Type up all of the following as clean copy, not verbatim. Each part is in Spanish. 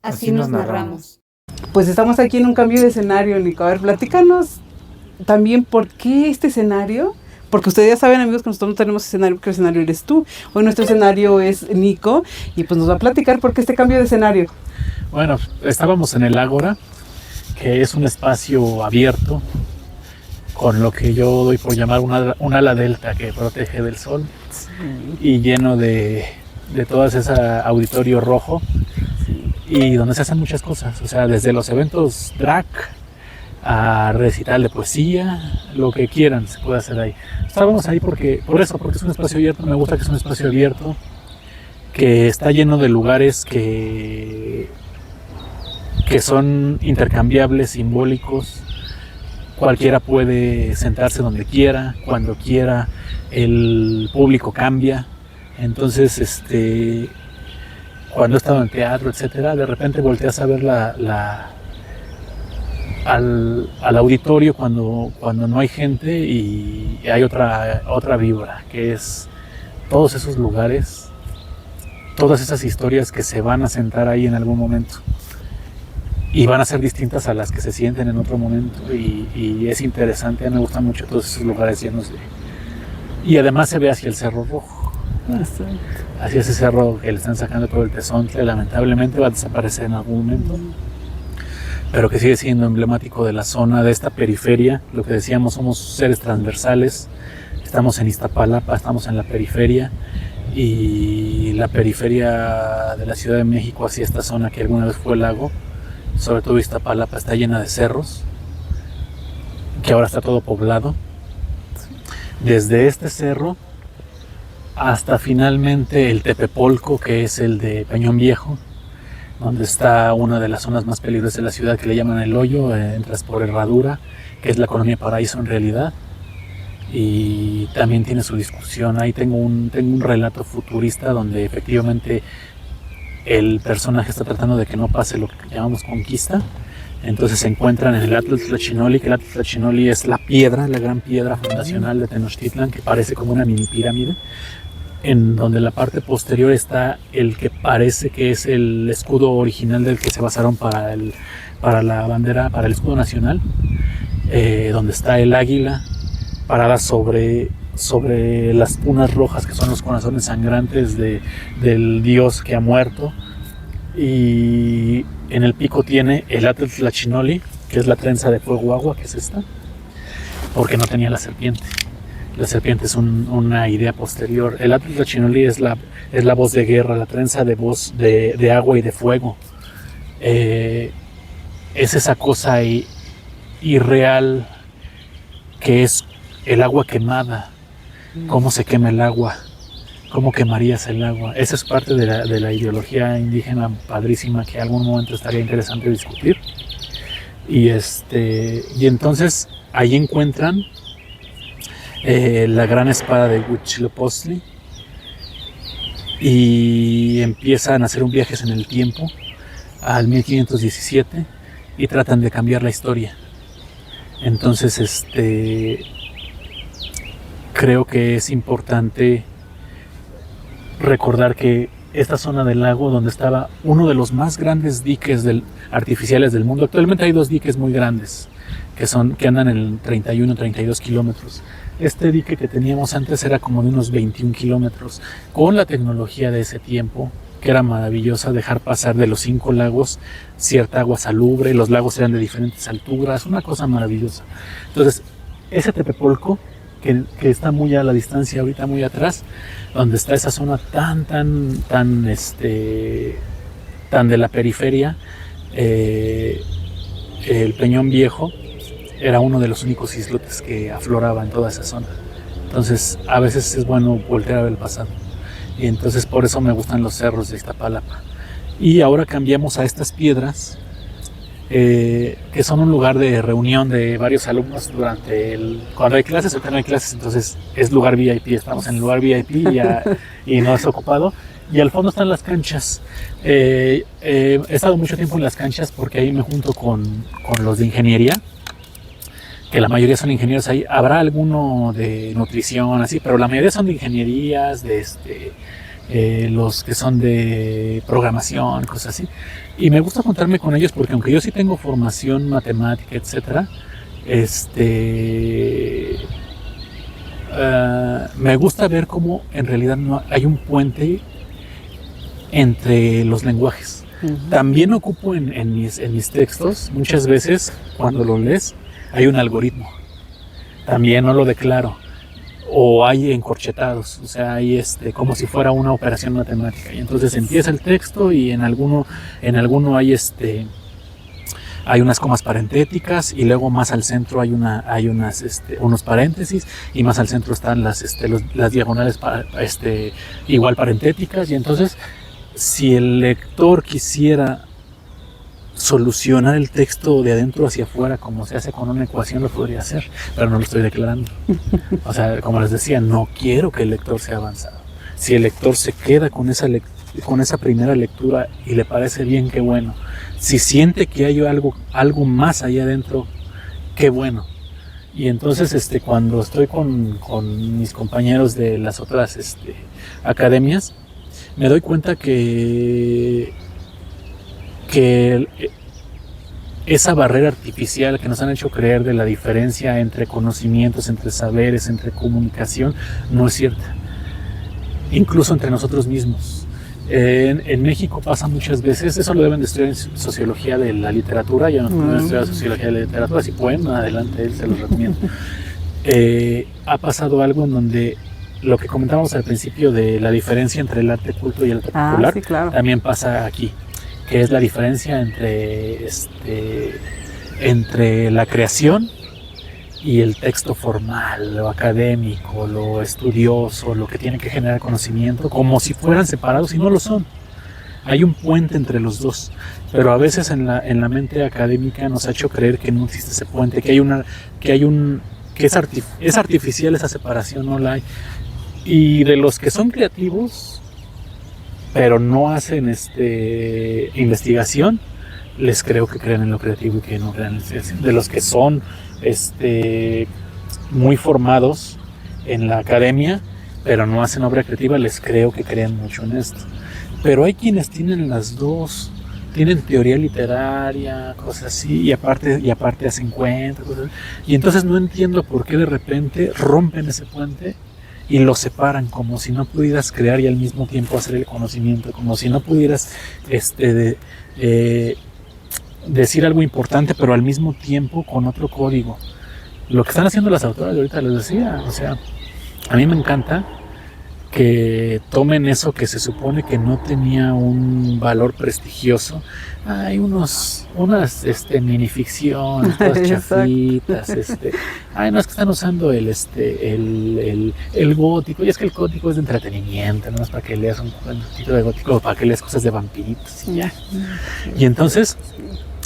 así nos narramos. Pues estamos aquí en un cambio de escenario, Nico. A ver, platícanos también por qué este escenario. Porque ustedes ya saben, amigos, que nosotros no tenemos escenario, porque el escenario eres tú. Hoy nuestro escenario es Nico, y pues nos va a platicar por qué este cambio de escenario. Bueno, estábamos en el Ágora, que es un espacio abierto, con lo que yo doy por llamar un ala delta que protege del sol, y lleno de todo ese auditorio rojo, y donde se hacen muchas cosas, o sea, desde los eventos drag, a recital de poesía, lo que quieran se puede hacer ahí. Estábamos ahí porque es un espacio abierto. Me gusta que es un espacio abierto, que está lleno de lugares que son intercambiables, simbólicos. Cualquiera puede sentarse donde quiera, cuando quiera. El público cambia. Entonces, cuando he estado en teatro, etcétera, de repente volteas a ver al auditorio cuando no hay gente, y hay otra vibra, que es todos esos lugares, todas esas historias que se van a sentar ahí en algún momento y van a ser distintas a las que se sienten en otro momento, y es interesante. A mí me gustan mucho todos esos lugares llenos de... Y además se ve hacia el Cerro Rojo, hacia ese cerro que le están sacando todo el tezontle. Lamentablemente va a desaparecer en algún momento, pero que sigue siendo emblemático de la zona, de esta periferia. Lo que decíamos, somos seres transversales. Estamos en Iztapalapa, estamos en la periferia, y la periferia de la Ciudad de México hacia esta zona que alguna vez fue el lago, sobre todo Iztapalapa, está llena de cerros, que ahora está todo poblado. Desde este cerro hasta finalmente el Tepepolco, que es el de Peñón Viejo, donde está una de las zonas más peligrosas de la ciudad, que le llaman El Hoyo. Entras por Herradura, que es la colonia Paraíso en realidad, y también tiene su discusión. Ahí tengo un relato futurista donde efectivamente el personaje está tratando de que no pase lo que llamamos conquista. Entonces se encuentran en el Atl Tlachinoli, que el Atl Tlachinoli es la gran piedra fundacional de Tenochtitlan, que parece como una mini pirámide, en donde la parte posterior está el que parece que es el escudo original del que se basaron para la bandera, para el escudo nacional, donde está el águila parada sobre las punas rojas, que son los corazones sangrantes del dios que ha muerto. Y en el pico tiene el Atl Tlachinoli, que es la trenza de fuego agua, que es esta, porque no tenía la serpiente. La serpiente es una idea posterior. El Atl Tlachinoli es la voz de guerra, la trenza de voz de agua y de fuego. Es esa cosa irreal que es el agua quemada. ¿Cómo se quema el agua? ¿Cómo quemarías el agua? Esa es parte de la ideología indígena padrísima, que en algún momento estaría interesante discutir. Y entonces ahí encuentran la gran espada de Huitzilopochtli, y empiezan a hacer un viaje en el tiempo al 1517 y tratan de cambiar la historia. Entonces creo que es importante recordar que esta zona del lago, donde estaba uno de los más grandes diques artificiales del mundo, actualmente hay 2 diques muy grandes que andan en 31 32 kilómetros. Este dique que teníamos antes era como de unos 21 kilómetros, con la tecnología de ese tiempo, que era maravillosa, dejar pasar de los 5 lagos cierta agua salubre. Los lagos eran de diferentes alturas, una cosa maravillosa. Entonces, ese Tepepolco, que está muy a la distancia ahorita, muy atrás, donde está esa zona tan de la periferia, el Peñón Viejo era uno de los únicos islotes que afloraba en toda esa zona. Entonces, a veces es bueno voltear a ver el pasado. Y entonces por eso me gustan los cerros de Iztapalapa. Y ahora cambiamos a estas piedras, que son un lugar de reunión de varios alumnos cuando hay clases. Ahorita no hay clases, entonces es lugar VIP. Estamos en el lugar VIP y no es ocupado. Y al fondo están las canchas. He estado mucho tiempo en las canchas porque ahí me junto con los de ingeniería, que la mayoría son ingenieros ahí. Habrá alguno de nutrición, así, pero la mayoría son de ingenierías, los que son de programación, cosas así. Y me gusta juntarme con ellos porque aunque yo sí tengo formación matemática, etcétera, me gusta ver cómo en realidad no hay un puente entre los lenguajes. También ocupo en mis textos, muchas veces cuando lo lees, hay un algoritmo. También no lo declaro. O hay encorchetados, o sea, hay como si fuera una operación matemática. Y entonces empieza el texto y en alguno hay hay unas comas parentéticas y luego más al centro hay unos paréntesis y más al centro están las diagonales igual parentéticas. Y entonces si el lector quisiera solucionar el texto de adentro hacia afuera como se hace con una ecuación, lo podría hacer, pero no lo estoy declarando. O sea, como les decía, no quiero que el lector sea avanzado. Si el lector se queda con esa primera lectura y le parece bien, qué bueno. Si siente que hay algo más allá adentro, qué bueno. Y entonces cuando estoy con mis compañeros de las otras academias, me doy cuenta que esa barrera artificial que nos han hecho creer de la diferencia entre conocimientos, entre saberes, entre comunicación, no es cierta. Incluso entre nosotros mismos. En México pasa muchas veces, eso lo deben de estudiar en sociología de la literatura, yo no he estudiado sociología de la literatura, si pueden, adelante, se los recomiendo. Ha pasado algo en donde lo que comentábamos al principio de la diferencia entre el arte culto y el arte popular, sí, claro. También pasa aquí, que es la diferencia entre la creación y el texto formal, lo académico, lo estudioso, lo que tiene que generar conocimiento, como si fueran separados y no lo son. Hay un puente entre los dos, pero a veces en la mente académica nos ha hecho creer que no existe ese puente, que es artificial esa separación, no la hay. Y de los que son creativos, pero no hacen investigación, les creo que creen en lo creativo y que no creen en la investigación. De los que son muy formados en la academia, pero no hacen obra creativa, les creo que creen mucho en esto. Pero hay quienes tienen las dos, tienen teoría literaria, cosas así, y aparte hacen cuentos, cosas, y entonces no entiendo por qué de repente rompen ese puente y lo separan, como si no pudieras crear y al mismo tiempo hacer el conocimiento, como si no pudieras decir algo importante, pero al mismo tiempo con otro código. Lo que están haciendo las autoras de ahorita, les decía, o sea, a mí me encanta que tomen eso que se supone que no tenía un valor prestigioso. Hay unas minificciones, todas chafitas, no es que están usando el gótico, y es que el gótico es de entretenimiento, no es para que leas un poquito de gótico, para que leas cosas de vampiritos y ya. Y entonces,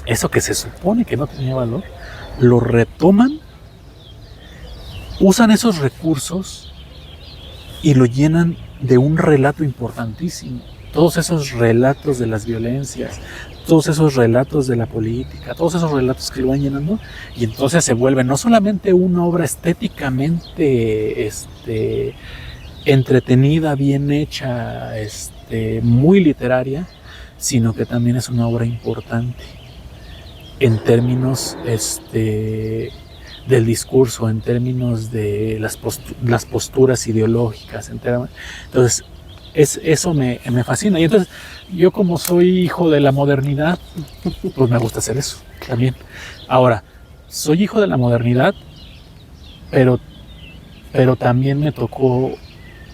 eso que se supone que no tenía valor, lo retoman, usan esos recursos y lo llenan de un relato importantísimo. Todos esos relatos de las violencias, todos esos relatos de la política, todos esos relatos que lo van llenando, y entonces se vuelve no solamente una obra estéticamente entretenida, bien hecha, muy literaria, sino que también es una obra importante en términos del discurso, en términos de las posturas ideológicas. Entonces, eso me fascina. Y entonces, yo como soy hijo de la modernidad, pues me gusta hacer eso también. Ahora, soy hijo de la modernidad, pero también me tocó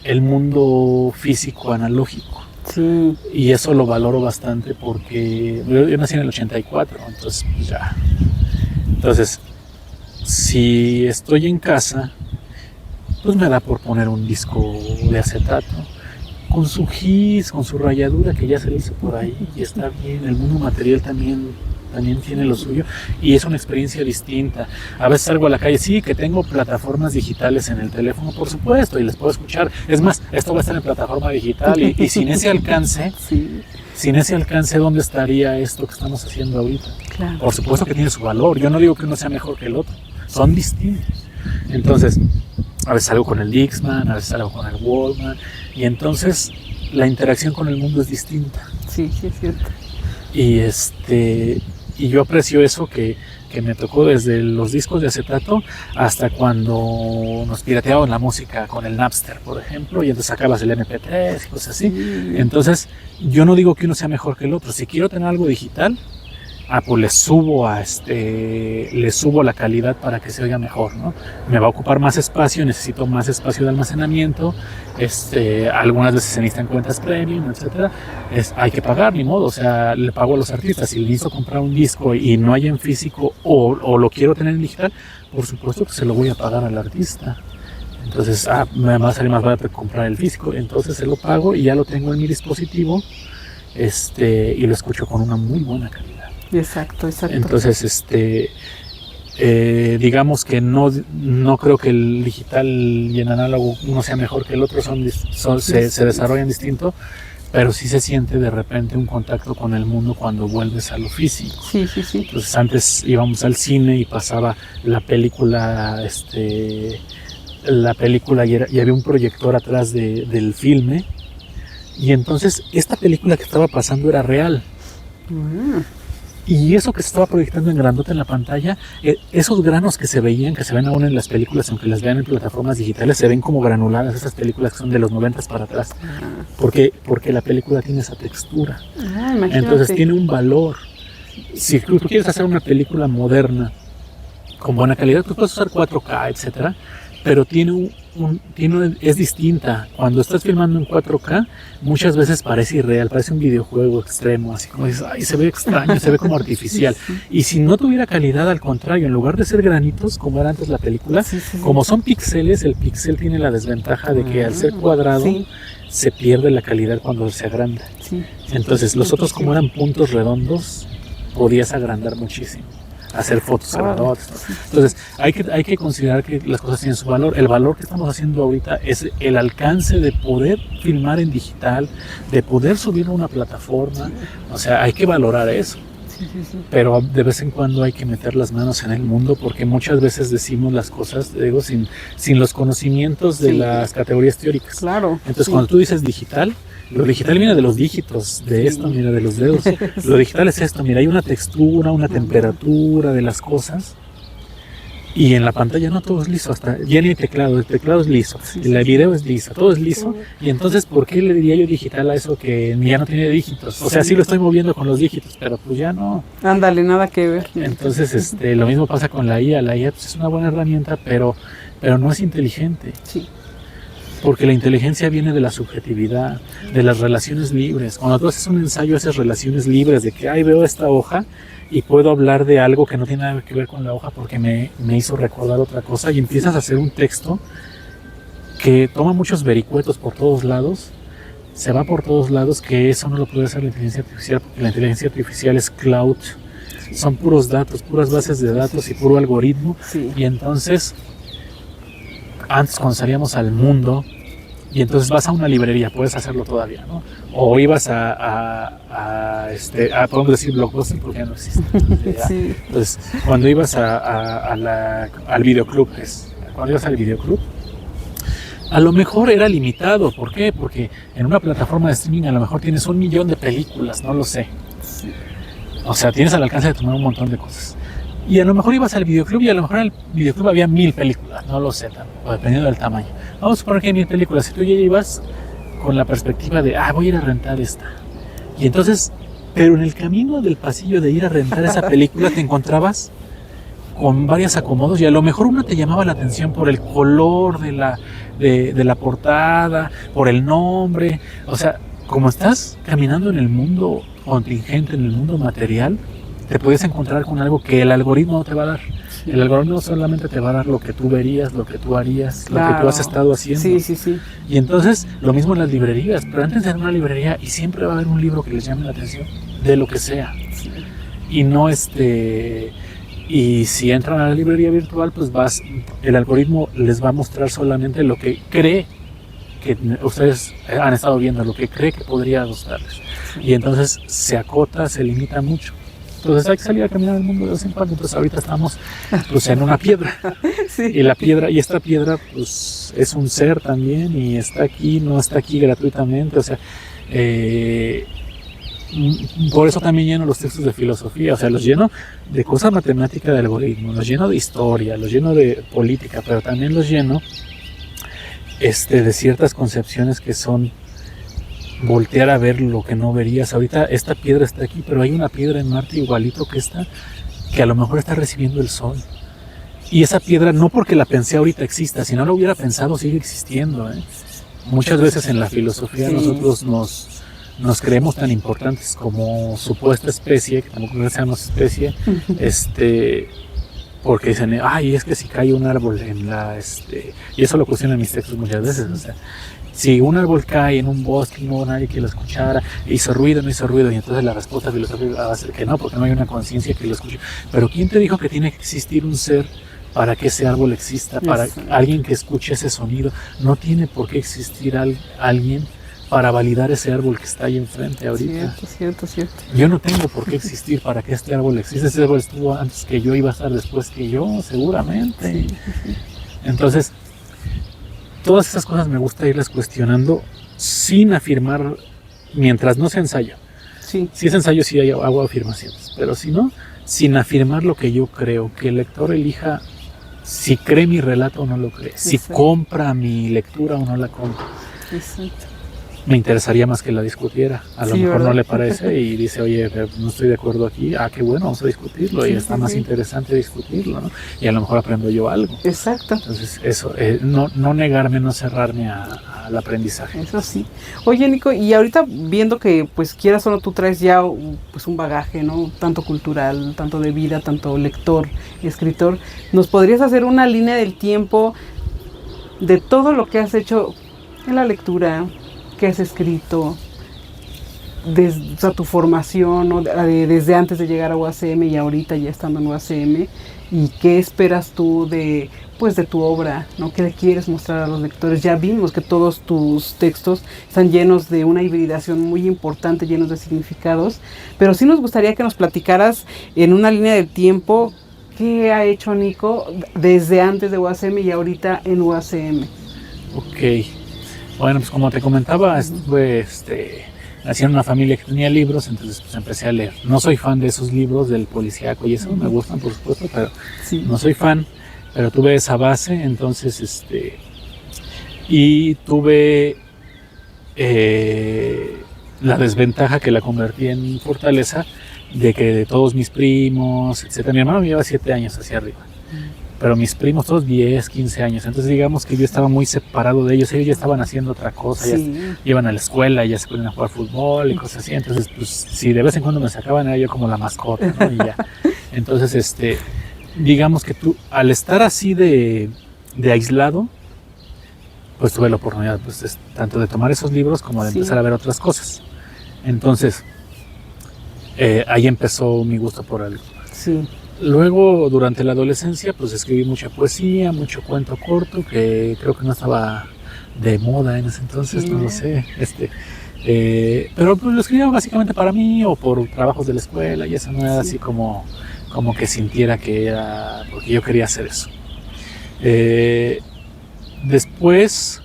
el mundo físico analógico. Sí. Y eso lo valoro bastante porque yo nací en el 84, entonces pues ya. Entonces, si estoy en casa, pues me da por poner un disco de acetato con su gis, con su rayadura que ya se le hizo por ahí, y está bien. El mundo material también tiene lo suyo y es una experiencia distinta. A veces salgo a la calle, sí, que tengo plataformas digitales en el teléfono, por supuesto, y les puedo escuchar. Es más, esto va a estar en plataforma digital y sin ese alcance, sí. Sin ese alcance, ¿dónde estaría esto que estamos haciendo ahorita? Claro. Por supuesto que tiene su valor. Yo no digo que uno sea mejor que el otro, son distintos. Entonces, a veces salgo con el Dixman, a veces salgo con el Walkman, y entonces la interacción con el mundo es distinta. Sí, sí es cierto. Y yo aprecio eso que me tocó desde los discos de acetato hasta cuando nos pirateaban la música con el Napster, por ejemplo, y entonces sacabas el MP3 y cosas así. Entonces, yo no digo que uno sea mejor que el otro. Si quiero tener algo digital, pues le subo la calidad para que se oiga mejor, ¿no? Me va a ocupar más espacio, necesito más espacio de almacenamiento, algunas veces se necesitan cuentas premium, etcétera. Hay que pagar, ni modo, o sea, le pago a los artistas. Si necesito comprar un disco y no hay en físico o lo quiero tener en digital, por supuesto que se lo voy a pagar al artista. Entonces, me va a salir más barato comprar el físico, entonces se lo pago y ya lo tengo en mi dispositivo, y lo escucho con una muy buena calidad. Exacto. Entonces, digamos que no creo que el digital y el análogo uno sea mejor que el otro, se desarrollan distinto, pero sí se siente de repente un contacto con el mundo cuando vuelves a lo físico. Sí. Entonces antes íbamos al cine y pasaba la película, y había un proyector atrás del filme, y entonces esta película que estaba pasando era real. Y eso que se estaba proyectando en grandote en la pantalla, esos granos que se ven aún en las películas, aunque las vean en plataformas digitales, se ven como granuladas, esas películas que son de los 90 para atrás. Porque la película tiene esa textura. Entonces tiene un valor. Si tú quieres hacer una película moderna, con buena calidad, tú puedes usar 4K, etcétera, pero es distinta. Cuando estás filmando en 4K, muchas veces parece irreal, parece un videojuego extremo, así como dices, se ve extraño, se ve como artificial. Y si no tuviera calidad, al contrario, en lugar de ser granitos, como era antes la película, como son píxeles, el píxel tiene la desventaja de que al ser cuadrado, se pierde la calidad cuando se agranda. Entonces, los otros, como eran puntos redondos, podías agrandar muchísimo, hacer fotos grandotas. Entonces hay que considerar que las cosas tienen su valor. El valor que estamos haciendo ahorita es el alcance de poder filmar en digital, de poder subirlo a una plataforma. O sea, hay que valorar eso. Pero de vez en cuando hay que meter las manos en el mundo, porque muchas veces decimos las cosas, digo, sin los conocimientos de las categorías teóricas. Claro. Entonces cuando tú dices digital, lo digital viene de los dígitos, de esto, mira, de los dedos. Lo digital es esto, mira, hay una textura, una temperatura de las cosas. Y en la pantalla no todo es liso, hasta ya ni el teclado es liso, el video es liso, todo es liso. Y entonces, ¿por qué le diría yo digital a eso que ya no tiene dígitos? O sea, sí lo estoy moviendo con los dígitos, pero pues ya no. Ándale, nada que ver. Entonces, lo mismo pasa con la IA. La IA pues, es una buena herramienta, pero no es inteligente. Sí. Porque la inteligencia viene de la subjetividad, de las relaciones libres. Cuando tú haces un ensayo, haces relaciones libres de que, veo esta hoja y puedo hablar de algo que no tiene nada que ver con la hoja porque me hizo recordar otra cosa, y empiezas a hacer un texto que toma muchos vericuetos por todos lados, se va por todos lados, que eso no lo puede hacer la inteligencia artificial, porque la inteligencia artificial es cloud, son puros datos, puras bases de datos y puro algoritmo. Y entonces, antes cuando salíamos al mundo, y entonces vas a una librería, puedes hacerlo todavía, ¿no? O ibas podemos decir Blockbuster porque ya no existe. Entonces, cuando ibas al videoclub, a lo mejor era limitado. ¿Por qué? Porque en una plataforma de streaming a lo mejor tienes 1 millón de películas, no lo sé. O sea, tienes al alcance de tomar un montón de cosas. Y a lo mejor ibas al videoclub y a lo mejor en el videoclub había 1000 películas, no lo sé, o dependiendo del tamaño. Vamos a suponer que hay 1000 películas, si tú ya ibas con la perspectiva de, voy a ir a rentar esta. Y entonces, pero en el camino del pasillo de ir a rentar esa película te encontrabas con varios acomodos, y a lo mejor una te llamaba la atención por el color de la portada, por el nombre. O sea, como estás caminando en el mundo contingente, en el mundo material, te puedes encontrar con algo que el algoritmo no te va a dar. El algoritmo solamente te va a dar lo que tú verías, lo que tú harías, lo que tú has estado haciendo. Sí. Y entonces, lo mismo en las librerías. Pero antes de ir a una librería, y siempre va a haber un libro que les llame la atención, de lo que sea. Y no y si entran a la librería virtual, pues el algoritmo les va a mostrar solamente lo que cree que ustedes han estado viendo, lo que cree que podría gustarles. Y entonces se acota, se limita mucho. Entonces hay que salir a caminar el mundo de vez en cuando. Entonces ahorita estamos pues en una piedra. Y esta piedra pues es un ser también, y está aquí, no está aquí gratuitamente. O sea, Por eso también lleno los textos de filosofía, o sea, los lleno de cosas matemáticas, de algoritmos, los lleno de historia, los lleno de política, pero también los lleno de ciertas concepciones que son voltear a ver lo que no verías. Ahorita esta piedra está aquí, pero hay una piedra en Marte igualito que esta, que a lo mejor está recibiendo el sol. Y esa piedra, no porque la pensé ahorita exista, si no la hubiera pensado, sigue existiendo, ¿eh? Muchas veces en la filosofía nosotros nos creemos tan importantes como supuesta especie, que tampoco seamos especie, porque dicen, ay, es que si cae un árbol en la, y eso lo cuestionan en mis textos muchas veces, o sea, si un árbol cae en un bosque y no hubo nadie que lo escuchara, hizo ruido, no hizo ruido, y entonces la respuesta filosófica va a ser que no, porque no hay una conciencia que lo escuche. Pero ¿quién te dijo que tiene que existir un ser para que ese árbol exista, para alguien que escuche ese sonido? No tiene por qué existir alguien para validar ese árbol que está ahí enfrente ahorita. Cierto. Yo no tengo por qué existir para que este árbol exista. Ese árbol estuvo antes que yo, iba a estar después que yo, seguramente. Sí. Entonces, todas esas cosas me gusta irlas cuestionando sin afirmar, mientras no sea ensayo. Sí. Si es ensayo, sí hago afirmaciones, pero si no, sin afirmar lo que yo creo, que el lector elija si cree mi relato o no lo cree, si compra mi lectura o no la compra. Exacto. Me interesaría más que la discutiera. A lo mejor ¿verdad? No le parece y dice, oye, no estoy de acuerdo aquí. Ah, qué bueno, vamos a discutirlo. Y está más interesante discutirlo, ¿no? Y a lo mejor aprendo yo algo. Exacto. Entonces, eso, no negarme, no cerrarme al aprendizaje. Eso sí. Oye, Nico, y ahorita viendo que, pues, quieras o no, tú traes ya pues, un bagaje, ¿no? Tanto cultural, tanto de vida, tanto lector, escritor. ¿Nos podrías hacer una línea del tiempo de todo lo que has hecho en la lectura, que has escrito, desde, o sea, tu formación, ¿no? Desde antes de llegar a UACM y ahorita ya estando en UACM, y qué esperas tú de tu obra, ¿no? ¿Qué le quieres mostrar a los lectores? Ya vimos que todos tus textos están llenos de una hibridación muy importante, llenos de significados, pero sí nos gustaría que nos platicaras en una línea del tiempo qué ha hecho Nico desde antes de UACM y ahorita en UACM. Ok. Bueno, pues como te comentaba, estuve nací en una familia que tenía libros, entonces pues empecé a leer. No soy fan de esos libros del policíaco y eso, me gustan por supuesto, pero no soy fan. Pero tuve esa base, entonces y tuve la desventaja que la convertí en fortaleza de que de todos mis primos, etcétera. Mi hermano me lleva 7 años hacia arriba. Pero mis primos todos 10, 15 años, entonces digamos que yo estaba muy separado de ellos ya estaban haciendo otra cosa, ya iban a la escuela, ya se ponían a jugar fútbol y cosas así, entonces pues si de vez en cuando me sacaban era yo como la mascota, ¿no? Y ya. Entonces digamos que tú al estar así de aislado, pues tuve la oportunidad pues tanto de tomar esos libros como de empezar a ver otras cosas. Entonces ahí empezó mi gusto por algo. Sí. Luego, durante la adolescencia, pues escribí mucha poesía, mucho cuento corto, que creo que no estaba de moda en ese entonces, no lo sé. Pero pues lo escribía básicamente para mí o por trabajos de la escuela y eso no era así como que sintiera que era porque yo quería hacer eso. Después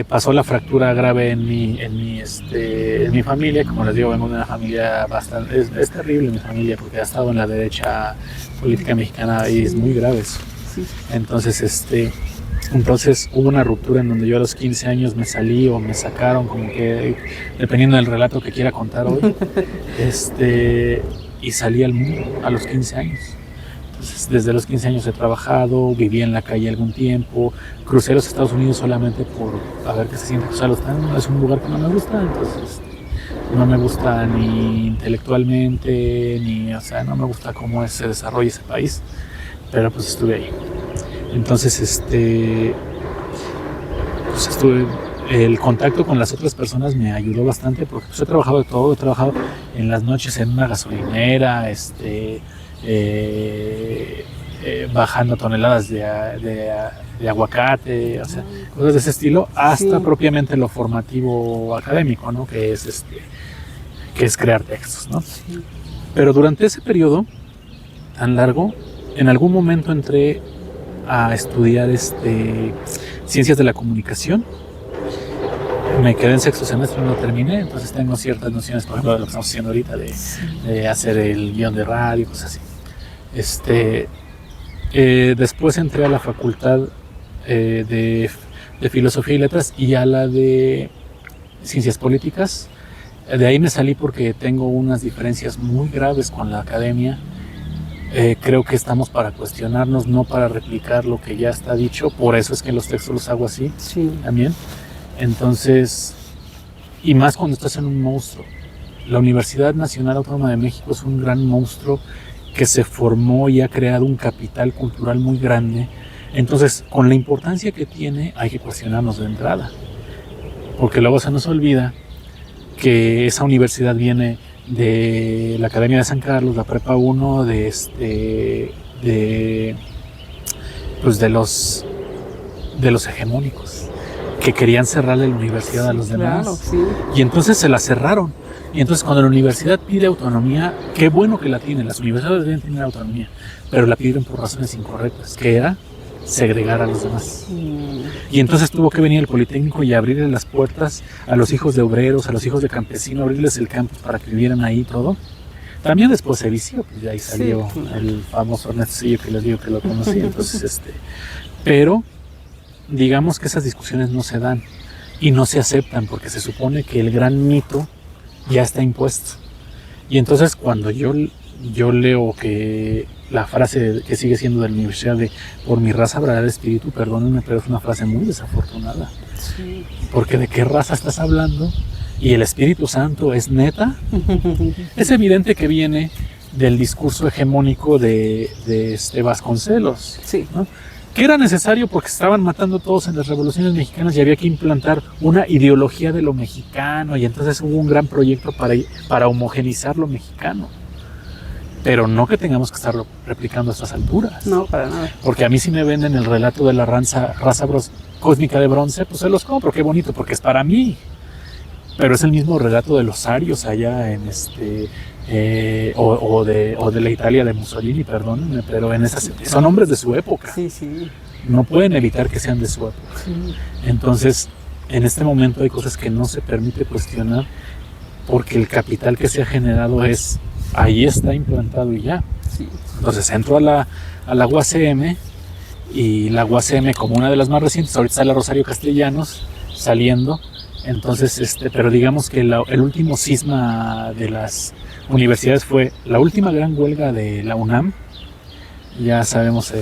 pasó la fractura grave en mi familia. Como les digo, vengo de una familia bastante... Es terrible mi familia porque ha estado en la derecha política mexicana y es muy grave eso. Sí. Entonces, entonces hubo una ruptura en donde yo a los 15 años me salí o me sacaron, como que dependiendo del relato que quiera contar hoy, y salí al mundo a los 15 años. Entonces, desde los 15 años he trabajado, viví en la calle algún tiempo, crucé a los Estados Unidos solamente por a ver qué se siente cruzar los Estados Unidos. Es un lugar que no me gusta, entonces no me gusta ni intelectualmente, o sea, no me gusta cómo se desarrolla ese país, pero pues estuve ahí. Entonces, pues estuve, el contacto con las otras personas me ayudó bastante porque pues he trabajado de todo, he trabajado en las noches en una gasolinera, bajando toneladas de aguacate, o sea, cosas de ese estilo, hasta propiamente lo formativo académico, ¿no? Que es crear textos, ¿no? Sí. Pero durante ese periodo tan largo, en algún momento entré a estudiar ciencias de la comunicación me quedé en sexto semestre, no lo terminé, entonces tengo ciertas nociones, por ejemplo, de lo que estamos haciendo ahorita, de hacer el guión de radio, cosas así. Después entré a la facultad de Filosofía y Letras y a la de Ciencias Políticas. De ahí me salí porque tengo unas diferencias muy graves con la academia. Creo que estamos para cuestionarnos, no para replicar lo que ya está dicho. Por eso es que los textos los hago así, Sí. también. Entonces, y más cuando estás en un monstruo. La Universidad Nacional Autónoma de México es un gran monstruo que se formó y ha creado un capital cultural muy grande. Entonces, con la importancia que tiene, hay que cuestionarnos de entrada. Porque luego se nos olvida que esa universidad viene de la Academia de San Carlos, la Prepa 1, pues de los hegemónicos, que querían cerrarle la universidad a los demás. Claro, sí. Y entonces se la cerraron. Y entonces cuando la universidad pide autonomía, qué bueno que la tienen, las universidades deben tener autonomía, pero la pidieron por razones incorrectas, que era segregar a los demás. Y entonces tuvo que venir el Politécnico y abrirle las puertas a los hijos de obreros, a los hijos de campesinos, abrirles el campus para que vivieran ahí todo. También después se vició, pues de ahí salió el famoso Ernesto Cedillo que les digo que lo conocí. Entonces, pero digamos que esas discusiones no se dan y no se aceptan porque se supone que el gran mito ya está impuesto. Y entonces cuando yo leo que la frase que sigue siendo de la universidad de por mi raza hablará el espíritu, perdónenme, pero es una frase muy desafortunada. Sí. Porque ¿de qué raza estás hablando? ¿Y el Espíritu Santo es neta? Es evidente que viene del discurso hegemónico de Vasconcelos, Sí. ¿no? Que era necesario porque estaban matando todos en las revoluciones mexicanas y había que implantar una ideología de lo mexicano, y entonces hubo un gran proyecto para homogenizar lo mexicano. Pero no que tengamos que estarlo replicando a estas alturas. No, para nada. Porque a mí si me venden el relato de la raza cósmica de bronce, pues se los compro, qué bonito, porque es para mí. Pero es el mismo relato de los arios allá en o de la Italia de Mussolini, perdónenme, pero son hombres de su época. Sí, sí. No pueden evitar que sean de su época. Sí. Entonces, en este momento hay cosas que no se permite cuestionar porque el capital que se ha generado ahí está implantado y ya. Sí. Entonces entro a la UACM, y la UACM, como una de las más recientes, ahorita está la Rosario Castellanos saliendo. Entonces, pero digamos que el último cisma de las universidades fue la última gran huelga de la UNAM. Ya sabemos,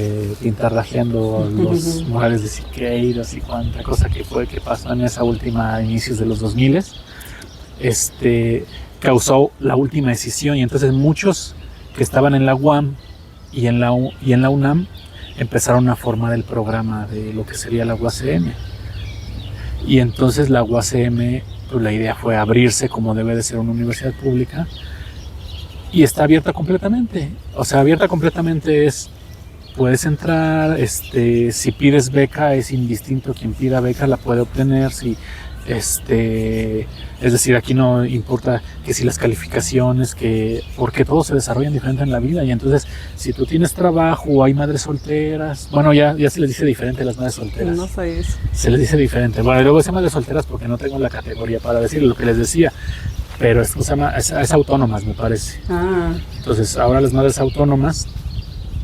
pintarrajeando los murales de Siqueiros y cuánta cosa que pasó en esa última, inicios de los 2000. Causó la última decisión, y entonces muchos que estaban en la UAM y en la UNAM empezaron a formar el programa de lo que sería la UACM. Y entonces la UACM, pues la idea fue abrirse como debe de ser una universidad pública, y está abierta completamente. O sea, abierta completamente puedes entrar, si pides beca es indistinto quien pida beca, la puede obtener. Es decir, aquí no importa que si las calificaciones, porque todo se desarrolla diferente en la vida, y entonces si tú tienes trabajo o hay madres solteras, bueno, ya se les dice diferente a las madres solteras. No sé eso. Se les dice diferente. Bueno, y luego se madres solteras porque no tengo la categoría para decir lo que les decía, pero es autónomas, me parece. Entonces ahora las madres autónomas,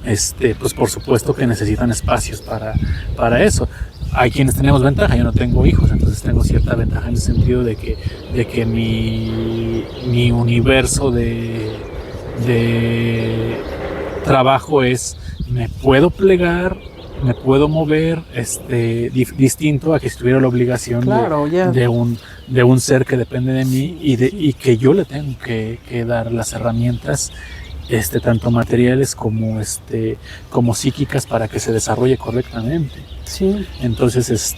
pues por supuesto que necesitan espacios para eso. Hay quienes tenemos ventaja, yo no tengo hijos, entonces tengo cierta ventaja en el sentido de que mi universo de trabajo me puedo plegar, me puedo mover, distinto a que si tuviera la obligación, claro, de un ser que depende de mí, y que yo le tengo que dar las herramientas, tanto materiales como psíquicas, para que se desarrolle correctamente. Sí. Entonces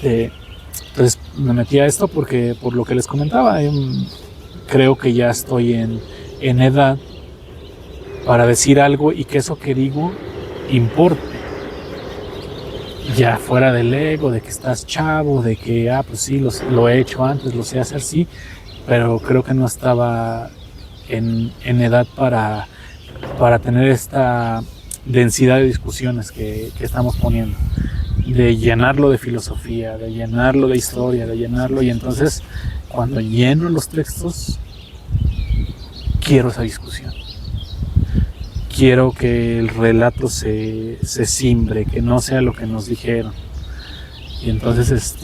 me metí a esto porque, por lo que les comentaba, creo que ya estoy en edad para decir algo y que eso que digo importe. Ya fuera del ego, de que estás chavo, de que, pues sí, lo he hecho antes, lo sé hacer, sí, pero creo que no estaba en edad para tener esta densidad de discusiones que estamos poniendo. de llenarlo de filosofía, de llenarlo de historia, de llenarlo, y entonces cuando lleno los textos quiero esa discusión. Quiero que el relato se cimbre, que no sea lo que nos dijeron. Y entonces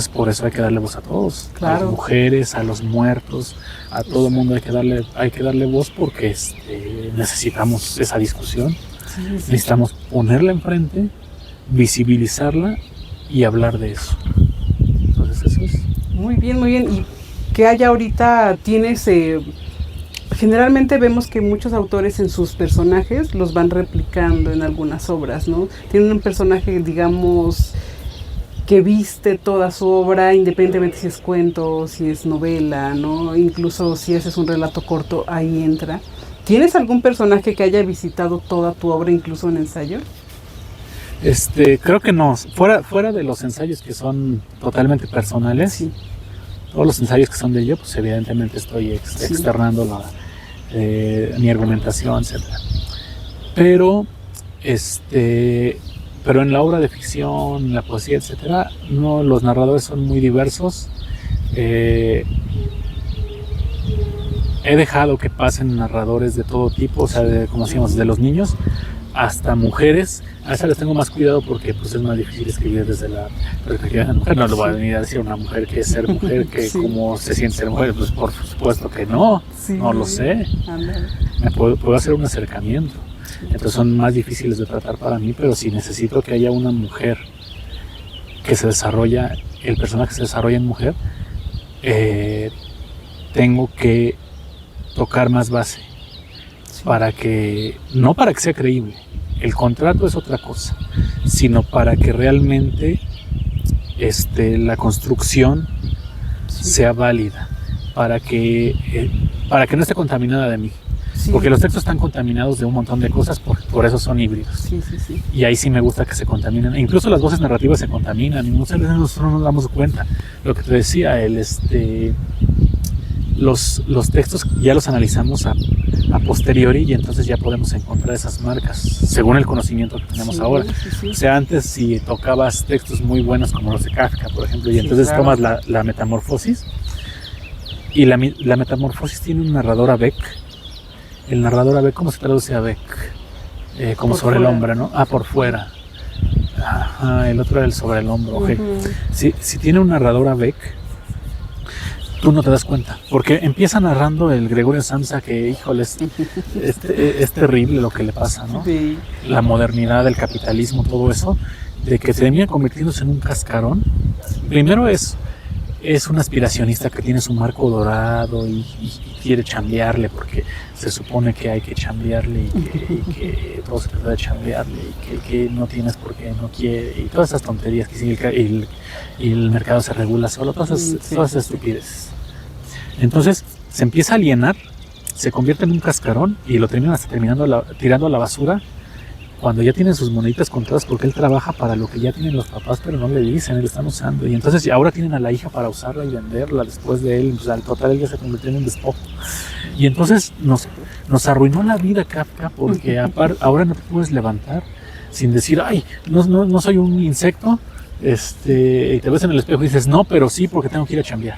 por eso hay que darle voz a todos, claro. A las mujeres, a los muertos, a todo el mundo hay que darle voz porque necesitamos esa discusión. Sí. Necesitamos ponerla enfrente, visibilizarla y hablar de eso. Entonces eso es. Muy bien. ¿Y qué hay ahorita? Tienes... generalmente vemos que muchos autores en sus personajes los van replicando en algunas obras, ¿no? Tienen un personaje, digamos, que viste toda su obra, independientemente si es cuento, si es novela, ¿no? Incluso si ese es un relato corto, ahí entra. ¿Tienes algún personaje que haya visitado toda tu obra, incluso en ensayo? Creo que no. Fuera de los ensayos que son totalmente personales, sí. Todos los ensayos que son de yo, pues evidentemente estoy externando mi argumentación, etc. Pero en la obra de ficción, en la poesía, etcétera, no, los narradores son muy diversos. He dejado que pasen narradores de todo tipo, o sea, como decíamos, de los niños hasta mujeres. A esa les tengo más cuidado porque pues es más difícil escribir desde la perspectiva de la mujer. No le voy a venir a decir a una mujer que es ser mujer, que sí. Cómo se siente ser mujer, pues por supuesto que no, sí. No lo sé. Me puedo hacer un acercamiento. Entonces son más difíciles de tratar para mí, pero si necesito que haya una mujer que se desarrolla, el personaje se desarrolla en mujer, tengo que tocar más base, sí. No para que sea creíble, el contrato es otra cosa, sino para que realmente la construcción sí. Sea válida, para que no esté contaminada de mí. Sí. Porque los textos están contaminados de un montón de cosas, por eso son híbridos. Sí. Y ahí sí me gusta que se contaminen. E incluso las voces narrativas se contaminan y muchas veces nosotros no nos damos cuenta. Lo que te decía, los textos ya los analizamos a posteriori y entonces ya podemos encontrar esas marcas según el conocimiento que tenemos sí, ahora. Sí. O sea, antes si tocabas textos muy buenos como los de Kafka, por ejemplo, y entonces claro. Tomas la metamorfosis, y la metamorfosis tiene un narrador a Beck. El narrador a Beck, ¿cómo se traduce a Beck? Como por sobre fuera. El hombre, ¿no? Por fuera. Ajá, el otro era el sobre el hombro. Okay. Si tiene un narrador a Beck, tú no te das cuenta, porque empieza narrando el Gregorio Samsa que, híjole, es terrible lo que le pasa, ¿no? Sí. La modernidad, el capitalismo, todo eso, de que se termina convirtiéndose en un cascarón. Primero es un aspiracionista que tiene su marco dorado y quiere chambearle porque se supone que hay que chambearle y que todo se trata de chambearle y que no tienes porque no quiere y todas esas tonterías que sigue y el mercado se regula solo, todas esas estupideces. Entonces se empieza a alienar, se convierte en un cascarón y lo terminan hasta tirando a la basura cuando ya tienen sus moneditas contadas, porque él trabaja para lo que ya tienen los papás, pero no le dicen, él están usando. Y entonces ahora tienen a la hija para usarla y venderla después de él. O sea, al total él ya se convirtió en un despojo. Y entonces nos arruinó la vida Kafka, porque ahora no te puedes levantar sin decir, ay, no soy un insecto. Y te ves en el espejo y dices, no, pero sí, porque tengo que ir a chambear.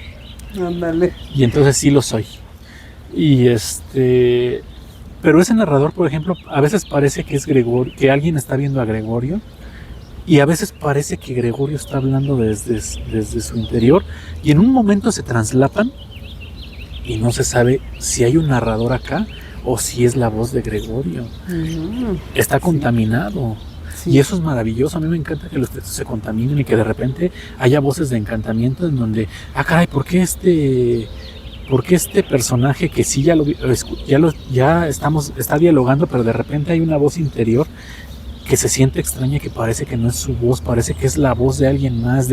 Ándale. Y entonces sí lo soy. Y pero ese narrador, por ejemplo, a veces parece que es Gregorio, que alguien está viendo a Gregorio, y a veces parece que Gregorio está hablando desde su interior, y en un momento se traslapan y no se sabe si hay un narrador acá o si es la voz de Gregorio. Está contaminado. Sí. Y eso es maravilloso. A mí me encanta que los textos se contaminen y que de repente haya voces de encantamiento en donde, caray, ¿por qué este personaje que sí está dialogando, pero de repente hay una voz interior que se siente extraña, que parece que no es su voz, parece que es la voz de alguien más,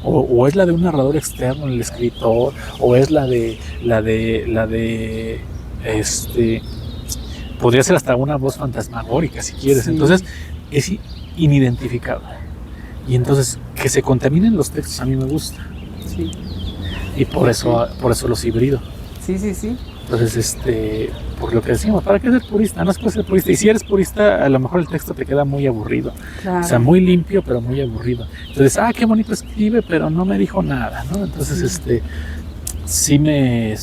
o es la de un narrador externo, el escritor, o es la de podría ser hasta una voz fantasmagórica si quieres. Sí. Entonces es inidentificable, y entonces que se contaminen los textos a mí me gusta. Sí. Y por eso los hibrido. Sí. Entonces, por lo que decimos, ¿para qué ser purista? No se puede ser purista. Y si eres purista, a lo mejor el texto te queda muy aburrido. Claro. O sea, muy limpio, pero muy aburrido. Entonces, qué bonito escribe, pero no me dijo nada, ¿no? Entonces, sí me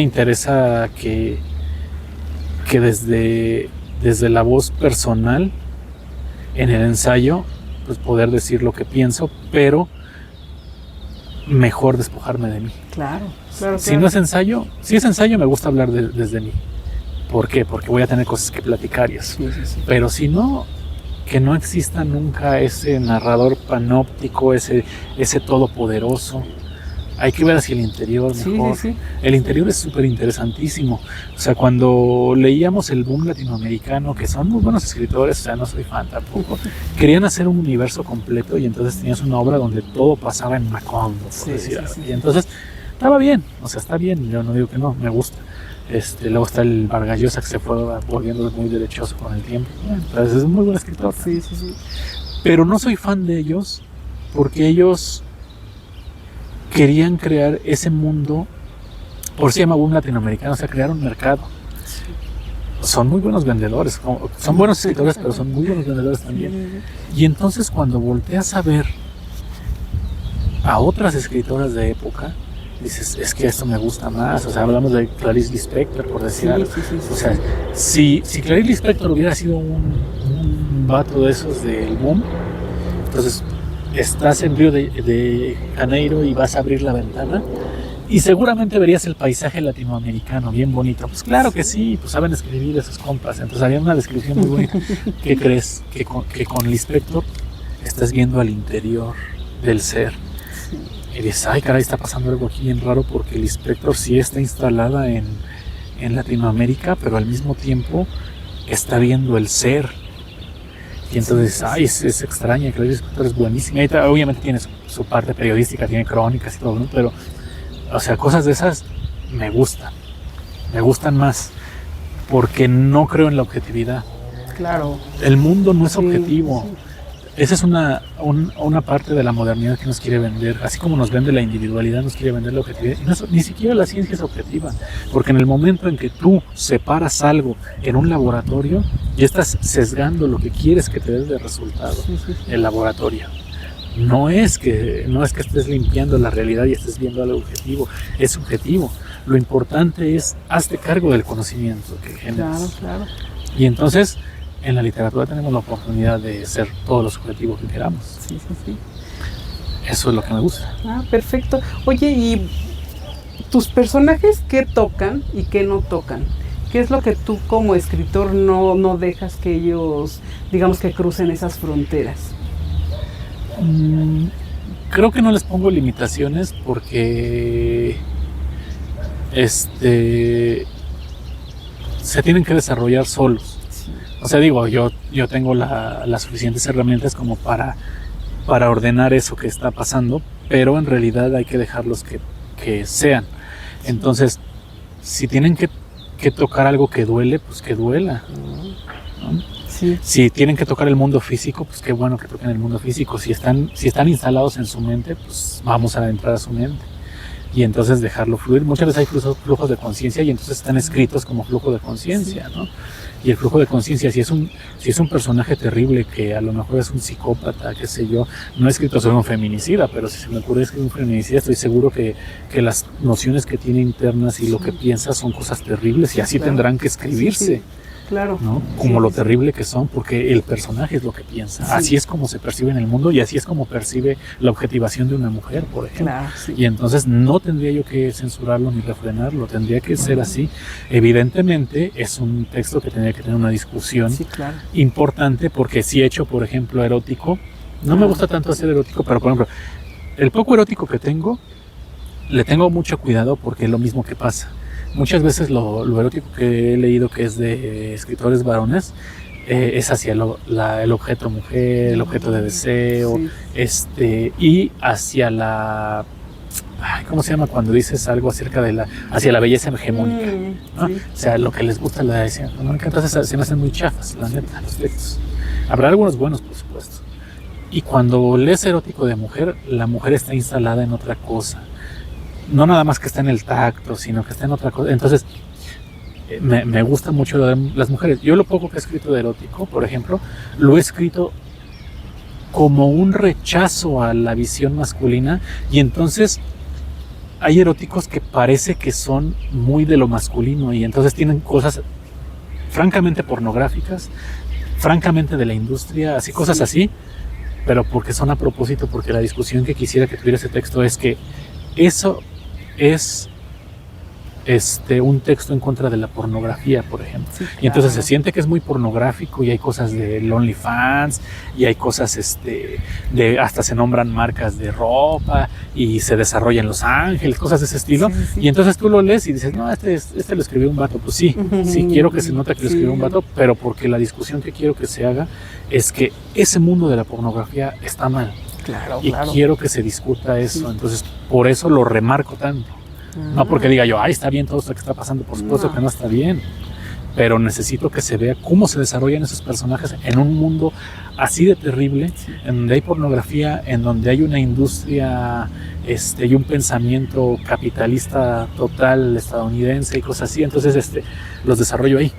interesa que desde la voz personal, en el ensayo, pues poder decir lo que pienso, pero mejor despojarme de mí. Claro. Si no es ensayo, si es ensayo, me gusta hablar desde mí. ¿Por qué? Porque voy a tener cosas que platicar y eso. Sí. Pero si no, que no exista nunca ese narrador panóptico, ese todopoderoso. Hay que ver hacia el interior mejor. Sí. El interior es súper interesantísimo. O sea, cuando leíamos el boom latinoamericano, que son muy buenos escritores, o sea, no soy fan tampoco, querían hacer un universo completo y entonces tenías una obra donde todo pasaba en Macondo, por decir algo. Y entonces estaba bien, o sea, está bien, yo no digo que no, me gusta. Luego está el Vargas Llosa, que se fue volviendo muy derechoso con el tiempo. Entonces es un muy buen escritor. Sí. Pero no soy fan de ellos porque ellos querían crear ese mundo, por si se llama boom latinoamericano, o sea, crear un mercado. Son muy buenos vendedores, son buenos escritores, pero son muy buenos vendedores también. Y entonces cuando volteas a ver a otras escritoras de época, dices, es que esto me gusta más. O sea, hablamos de Clarice Lispector, por decir algo. O sea, si Clarice Lispector hubiera sido un vato de esos del boom, entonces estás en Río de Janeiro y vas a abrir la ventana y seguramente verías el paisaje latinoamericano bien bonito. Pues claro que sí, pues saben escribir esos compas. Entonces había una descripción muy bonita. ¿Qué crees? Que con Lispector estás viendo al interior del ser. Y dices, ay caray, está pasando algo aquí bien raro, porque Lispector sí está instalada en Latinoamérica, pero al mismo tiempo está viendo el ser. Y entonces, es extraña, que Lispector es buenísima. Y obviamente tiene su parte periodística, tiene crónicas y todo, ¿no? Pero, o sea, cosas de esas me gustan más, porque no creo en la objetividad. Claro. El mundo no es objetivo. Esa es una parte de la modernidad que nos quiere vender. Así como nos vende la individualidad, nos quiere vender la objetividad. Y no, ni siquiera la ciencia es objetiva. Porque en el momento en que tú separas algo en un laboratorio, ya estás sesgando lo que quieres que te dé de resultado el laboratorio. No es que estés limpiando la realidad y estés viendo algo objetivo. Es subjetivo. Lo importante es, hazte cargo del conocimiento que generas. Claro. Y entonces, en la literatura tenemos la oportunidad de ser todos los objetivos que queramos. Sí. Eso es lo que me gusta. Perfecto. Oye, ¿y tus personajes qué tocan y qué no tocan? ¿Qué es lo que tú como escritor no dejas que ellos, digamos, que crucen esas fronteras? Creo que no les pongo limitaciones porque se tienen que desarrollar solos. O sea, digo, yo tengo las suficientes herramientas como para ordenar eso que está pasando, pero en realidad hay que dejarlos que sean. Entonces, si tienen que tocar algo que duele, pues que duela, ¿no? Sí. Si tienen que tocar el mundo físico, pues qué bueno que toquen el mundo físico. Si están instalados en su mente, pues vamos a entrar a su mente. Y entonces dejarlo fluir. Muchas veces hay flujos de conciencia y entonces están escritos como flujo de conciencia, ¿no? Y el flujo de conciencia, si es un personaje terrible que a lo mejor es un psicópata, qué sé yo, no he escrito sobre un feminicida, pero si se me ocurre escribir un feminicida, estoy seguro que las nociones que tiene internas y lo que piensa son cosas terribles y así tendrán que escribirse. Claro. ¿No? Como lo terrible que son, porque el personaje es lo que piensa. Así es como se percibe en el mundo y así es como percibe la objetivación de una mujer, por ejemplo. Claro, y entonces no tendría yo que censurarlo ni refrenarlo, tendría que ser así. Evidentemente es un texto que tendría que tener una discusión importante, porque si he hecho, por ejemplo, erótico, no me gusta tanto hacer erótico, pero por ejemplo, el poco erótico que tengo, le tengo mucho cuidado porque es lo mismo que pasa. Muchas veces lo erótico que he leído, que es de escritores varones, es hacia el objeto mujer, el objeto de deseo, y hacia la... ¿Cómo se llama cuando dices algo acerca de hacia la belleza hegemónica? ¿No? O sea, lo que les gusta la belleza hegemónica. Entonces se me hacen muy chafas, la neta, los textos. Habrá algunos buenos, por supuesto. Y cuando lees erótico de mujer, la mujer está instalada en otra cosa. no nada más que está en el tacto, sino que está en otra cosa. Entonces, me gusta mucho las mujeres. Yo lo poco que he escrito de erótico, por ejemplo, lo he escrito como un rechazo a la visión masculina, y entonces hay eróticos que parece que son muy de lo masculino y entonces tienen cosas francamente pornográficas, francamente de la industria, así, cosas así, pero porque son a propósito, porque la discusión que quisiera que tuviera ese texto es que eso es un texto en contra de la pornografía, por ejemplo. Sí, claro. Y entonces se siente que es muy pornográfico y hay cosas de OnlyFans y hay cosas hasta se nombran marcas de ropa y se desarrolla en Los Ángeles, cosas de ese estilo. Sí, sí. Y entonces tú lo lees y dices, no, este lo escribió un vato. Pues sí, sí quiero que se note que lo escribió un vato, pero porque la discusión que quiero que se haga es que ese mundo de la pornografía está mal. Claro, y quiero que se discuta eso. Sí. Entonces, por eso lo remarco tanto. No porque diga yo, está bien todo esto que está pasando, por supuesto que no está bien, pero necesito que se vea cómo se desarrollan esos personajes en un mundo así de terrible, en donde hay pornografía, en donde hay una industria y un pensamiento capitalista total estadounidense y cosas así. Entonces los desarrollo ahí.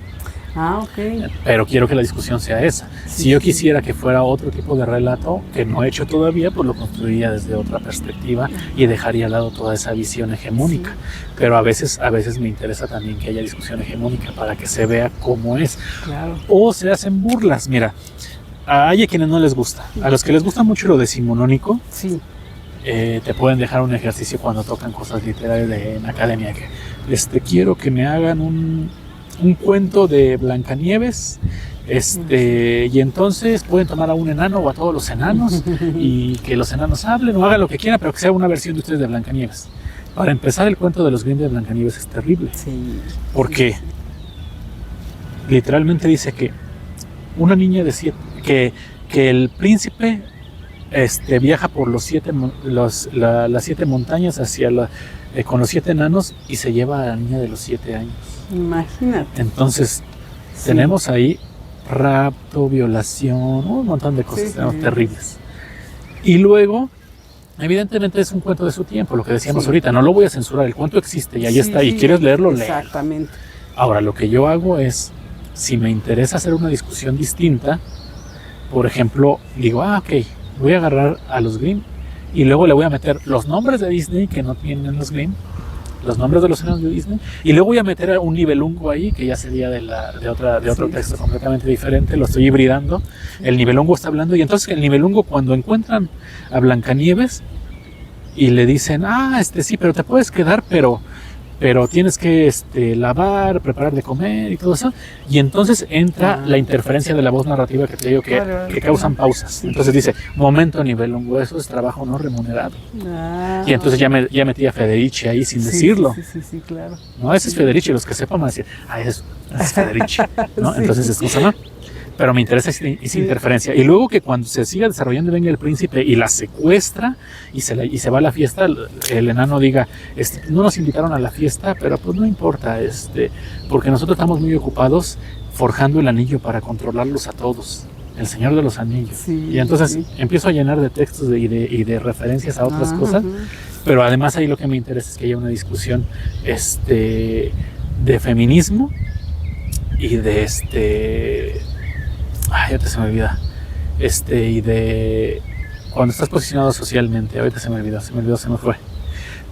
Ok. Pero quiero que la discusión sea esa. Si yo quisiera que fuera otro tipo de relato, que no he hecho todavía, pues lo construiría desde otra perspectiva y dejaría al lado toda esa visión hegemónica. Pero a veces me interesa también que haya discusión hegemónica para que se vea cómo es. Claro. O se hacen burlas. Mira, hay a quienes no les gusta. A los que les gusta mucho lo decimonónico, sí. Te pueden dejar un ejercicio cuando tocan cosas literarias en academia, que quiero que me hagan un cuento de Blancanieves, y entonces pueden tomar a un enano o a todos los enanos y que los enanos hablen o hagan lo que quieran, pero que sea una versión de ustedes de Blancanieves. Para empezar, el cuento de los Grimm de Blancanieves es terrible, porque literalmente dice que una niña de 7, que el príncipe viaja por las 7 montañas con los 7 enanos y se lleva a la niña de los 7 años. Imagínate. Entonces, tenemos ahí rapto, violación, un montón de cosas terribles. Y luego, evidentemente es un cuento de su tiempo, lo que decíamos ahorita, no lo voy a censurar, el cuento existe y ahí está, y quieres leerlo, léelo. Exactamente. Ahora, lo que yo hago es, si me interesa hacer una discusión distinta, por ejemplo, digo, ok, voy a agarrar a los Grimm y luego le voy a meter los nombres de Disney que no tienen los Grimm, los nombres de los enanos de Disney, y luego voy a meter un nivelungo ahí, que ya sería de otro texto completamente diferente, lo estoy hibridando, el nivelungo está hablando, y entonces el nivelungo, cuando encuentran a Blancanieves y le dicen, sí, pero te puedes quedar, pero tienes que lavar, preparar de comer y todo eso, y entonces entra la interferencia de la voz narrativa que te digo que causan pausas. Entonces dice, momento nivelungo, eso es trabajo no remunerado. Y entonces ya metí a Federici ahí sin decirlo. Sí, claro. No, ese es Federici, los que sepan van a decir, ese es Federici, ¿no? Entonces es cosa, ¿no? Pero me interesa esa interferencia. Y luego que cuando se siga desarrollando venga el príncipe y la secuestra y se va a la fiesta, el enano diga, no nos invitaron a la fiesta, pero pues no importa, porque nosotros estamos muy ocupados forjando el anillo para controlarlos a todos. El Señor de los Anillos. Y entonces empiezo a llenar de textos y de referencias a otras cosas, pero además ahí lo que me interesa es que haya una discusión de feminismo y de ahorita se me olvida. Y de cuando estás posicionado socialmente, ahorita se me olvidó, se me fue.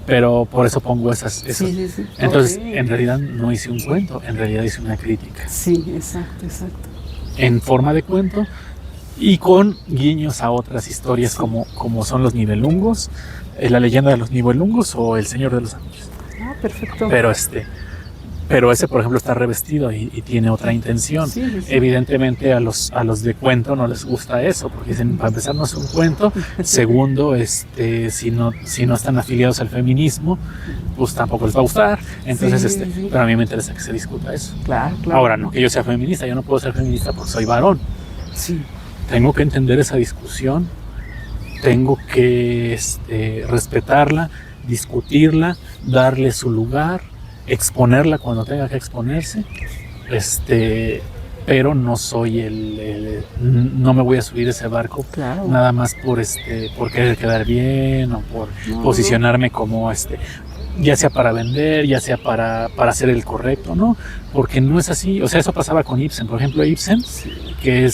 Pero por eso pongo esas. Sí. Entonces, en realidad no hice un cuento, en realidad hice una crítica. Sí, exacto. En forma de cuento y con guiños a otras historias como son los Nibelungos, la leyenda de los Nibelungos o el Señor de los Anillos. Perfecto. Pero ese, por ejemplo, está revestido y tiene otra intención. Sí. Evidentemente a los de cuento no les gusta eso, porque dicen, para empezar no es un cuento, segundo, si no están afiliados al feminismo, pues tampoco les va a gustar. Entonces, pero a mí me interesa que se discuta eso. Claro. Ahora, no que yo sea feminista, yo no puedo ser feminista porque soy varón. Sí. Tengo que entender esa discusión, tengo que respetarla, discutirla, darle su lugar, exponerla cuando tenga que exponerse, pero no soy no me voy a subir ese barco nada más por querer quedar bien o por posicionarme como ya sea para vender, ya sea para hacer el correcto, ¿no? Porque no es así. O sea, eso pasaba con Ibsen. Por ejemplo, Ibsen, que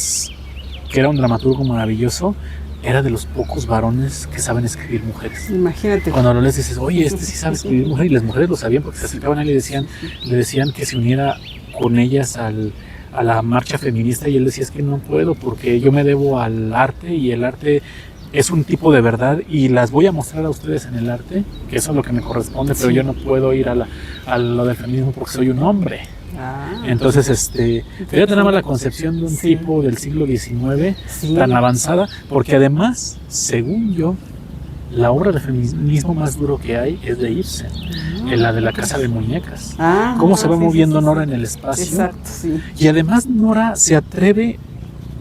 era un dramaturgo maravilloso, era de los pocos varones que saben escribir mujeres. Imagínate. Cuando lo lees dices, oye, este sí sabe escribir mujeres, y las mujeres lo sabían porque se acercaban a él y le decían que se uniera con ellas a la marcha feminista, y él decía, es que no puedo porque yo me debo al arte, y el arte es un tipo de verdad y las voy a mostrar a ustedes en el arte, que eso es lo que me corresponde, pero yo no puedo ir a lo del feminismo porque soy un hombre. Entonces, ya tenemos la concepción de un tipo del siglo XIX tan avanzada, porque además, según yo, la obra de feminismo más duro que hay es de Ibsen, la de la casa de muñecas. Cómo se va moviendo Nora en el espacio. Exacto, sí. Y además Nora se atreve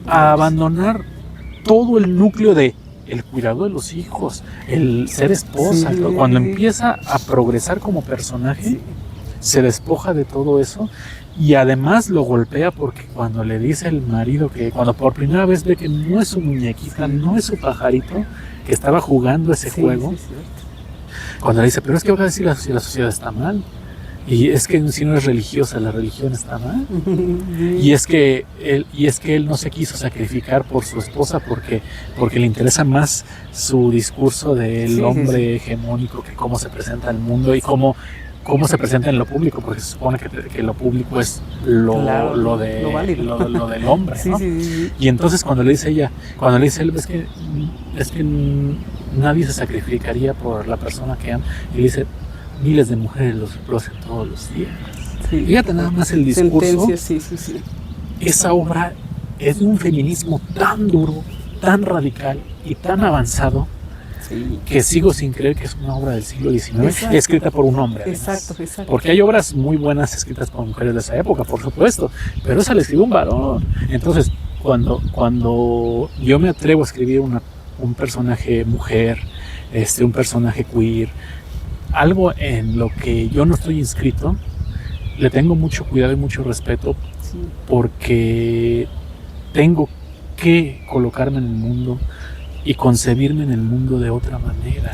a abandonar todo el núcleo de el cuidado de los hijos, el ser esposa. Cuando empieza a progresar como personaje, se despoja de todo eso, y además lo golpea porque cuando le dice el marido que cuando por primera vez ve que no es su muñequita, no es su pajarito, que estaba jugando ese juego, cuando le dice, pero es que va a decir si la sociedad está mal, y es que si no es religiosa, la religión está mal, y es que él no se quiso sacrificar por su esposa porque le interesa más su discurso del hombre hegemónico que cómo se presenta al mundo y cómo se presenta en lo público, porque se supone que lo público es lo del hombre, ¿no? Y entonces cuando le dice ella, él, es que nadie se sacrificaría por la persona que ama, y le dice, miles de mujeres lo hacen todos los días. Fíjate nada más el discurso. Esa obra es de un feminismo tan duro, tan radical y tan avanzado, que sigo sin creer que es una obra del siglo XIX, escrita por un hombre. Exacto. Porque hay obras muy buenas escritas por mujeres de esa época, por supuesto, pero esa la escribió un varón. Entonces, cuando yo me atrevo a escribir un personaje mujer, un personaje queer, algo en lo que yo no estoy inscrito, le tengo mucho cuidado y mucho respeto, porque tengo que colocarme en el mundo y concebirme en el mundo de otra manera.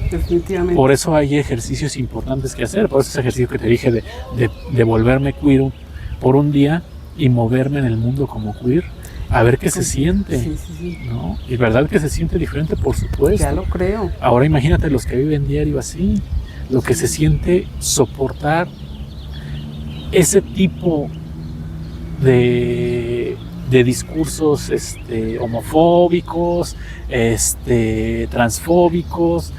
Definitivamente. Por eso hay ejercicios importantes que hacer, por eso ese ejercicio que te dije de volverme queer por un día y moverme en el mundo como queer, a ver qué se siente, ¿no? Y verdad que se siente diferente, por supuesto. Ya lo creo. Ahora imagínate los que viven diario así, lo que se siente soportar ese tipo de discursos homofóbicos, transfóbicos,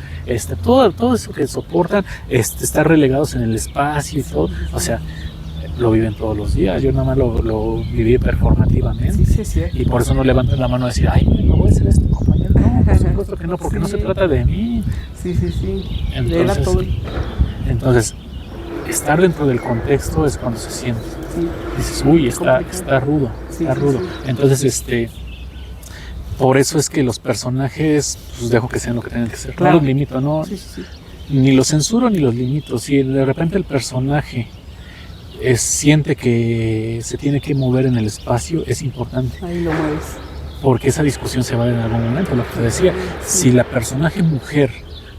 todo eso que soportan, estar relegados en el espacio y todo, o sea, lo viven todos los días. Yo nada más lo viví performativamente, y por eso no levanto la mano a decir, ay, no voy a hacer esto, compañero. No, por supuesto que no, porque no se trata de mí. Entonces, estar dentro del contexto es cuando se siente. Dices, uy, está rudo, está rudo. Entonces, por eso es que los personajes, pues dejo que sean lo que tengan que ser. No los limito, no, ni los censuro ni los limito. Si de repente el personaje siente que se tiene que mover en el espacio, es importante. Ahí lo mueves. Porque esa discusión se va a dar en algún momento, lo que te decía. Si la personaje mujer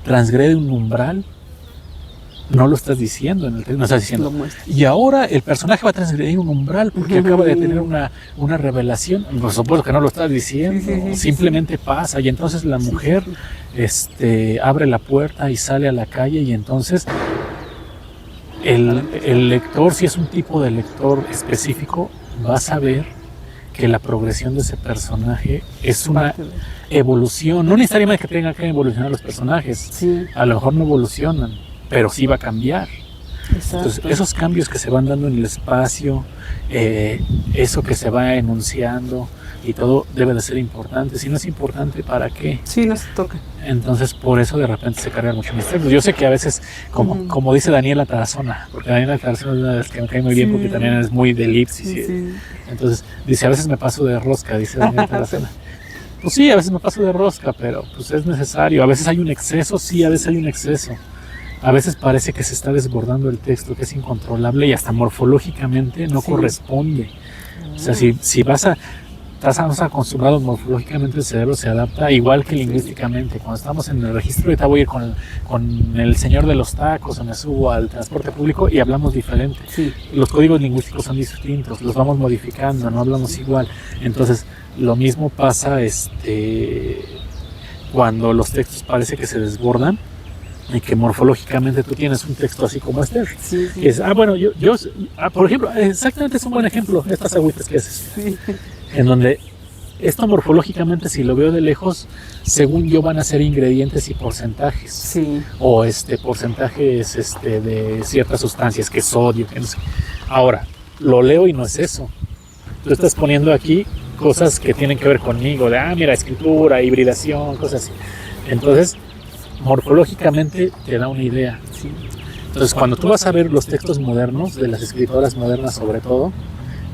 transgrede un umbral, no lo estás diciendo en el texto, no estás diciendo. Y ahora el personaje va a transgredir un umbral porque acaba de tener una revelación. Por supuesto que no lo estás diciendo, simplemente pasa. Y entonces la mujer abre la puerta y sale a la calle, y entonces el lector, si es un tipo de lector específico, va a saber que la progresión de ese personaje es una evolución. No necesariamente que tengan que evolucionar los personajes, a lo mejor no evolucionan, pero sí va a cambiar. Entonces, esos cambios que se van dando en el espacio, eso que se va enunciando y todo, debe de ser importante. Si no es importante, ¿para qué? Sí, no se toca. Entonces, por eso de repente se carga mucho misterio. Yo sé que a veces, como dice Daniela Tarazona, porque Daniela Tarazona es una de las que me cae muy bien, porque también es muy de elipsis. Entonces, dice, a veces me paso de rosca, dice Daniela Tarazona. Pues sí, a veces me paso de rosca, pero pues es necesario. A veces hay un exceso, a veces hay un exceso. A veces parece que se está desbordando el texto, que es incontrolable y hasta morfológicamente no corresponde. O sea, si vas a estamos acostumbrados morfológicamente, el cerebro se adapta igual que lingüísticamente. Cuando estamos en el registro, ahorita voy a ir con el señor de los tacos, o me subo al transporte público y hablamos diferente. Sí. Los códigos lingüísticos son distintos, los vamos modificando, no hablamos igual. Entonces, lo mismo pasa cuando los textos parece que se desbordan y que morfológicamente tú tienes un texto así como este. Sí, sí. Que es, bueno, por ejemplo, exactamente es un buen ejemplo, estas agüitas que haces. Sí. En donde esto morfológicamente, si lo veo de lejos, según yo van a ser ingredientes y porcentajes. Sí. O porcentajes de ciertas sustancias, que sodio, que no sé. Ahora, lo leo y no es eso. Tú estás poniendo aquí cosas que tienen que ver conmigo, de, mira, escritura, hibridación, cosas así. Entonces, morfológicamente te da una idea. Sí. Entonces, cuando tú vas a ver los textos modernos, de las escritoras modernas sobre todo,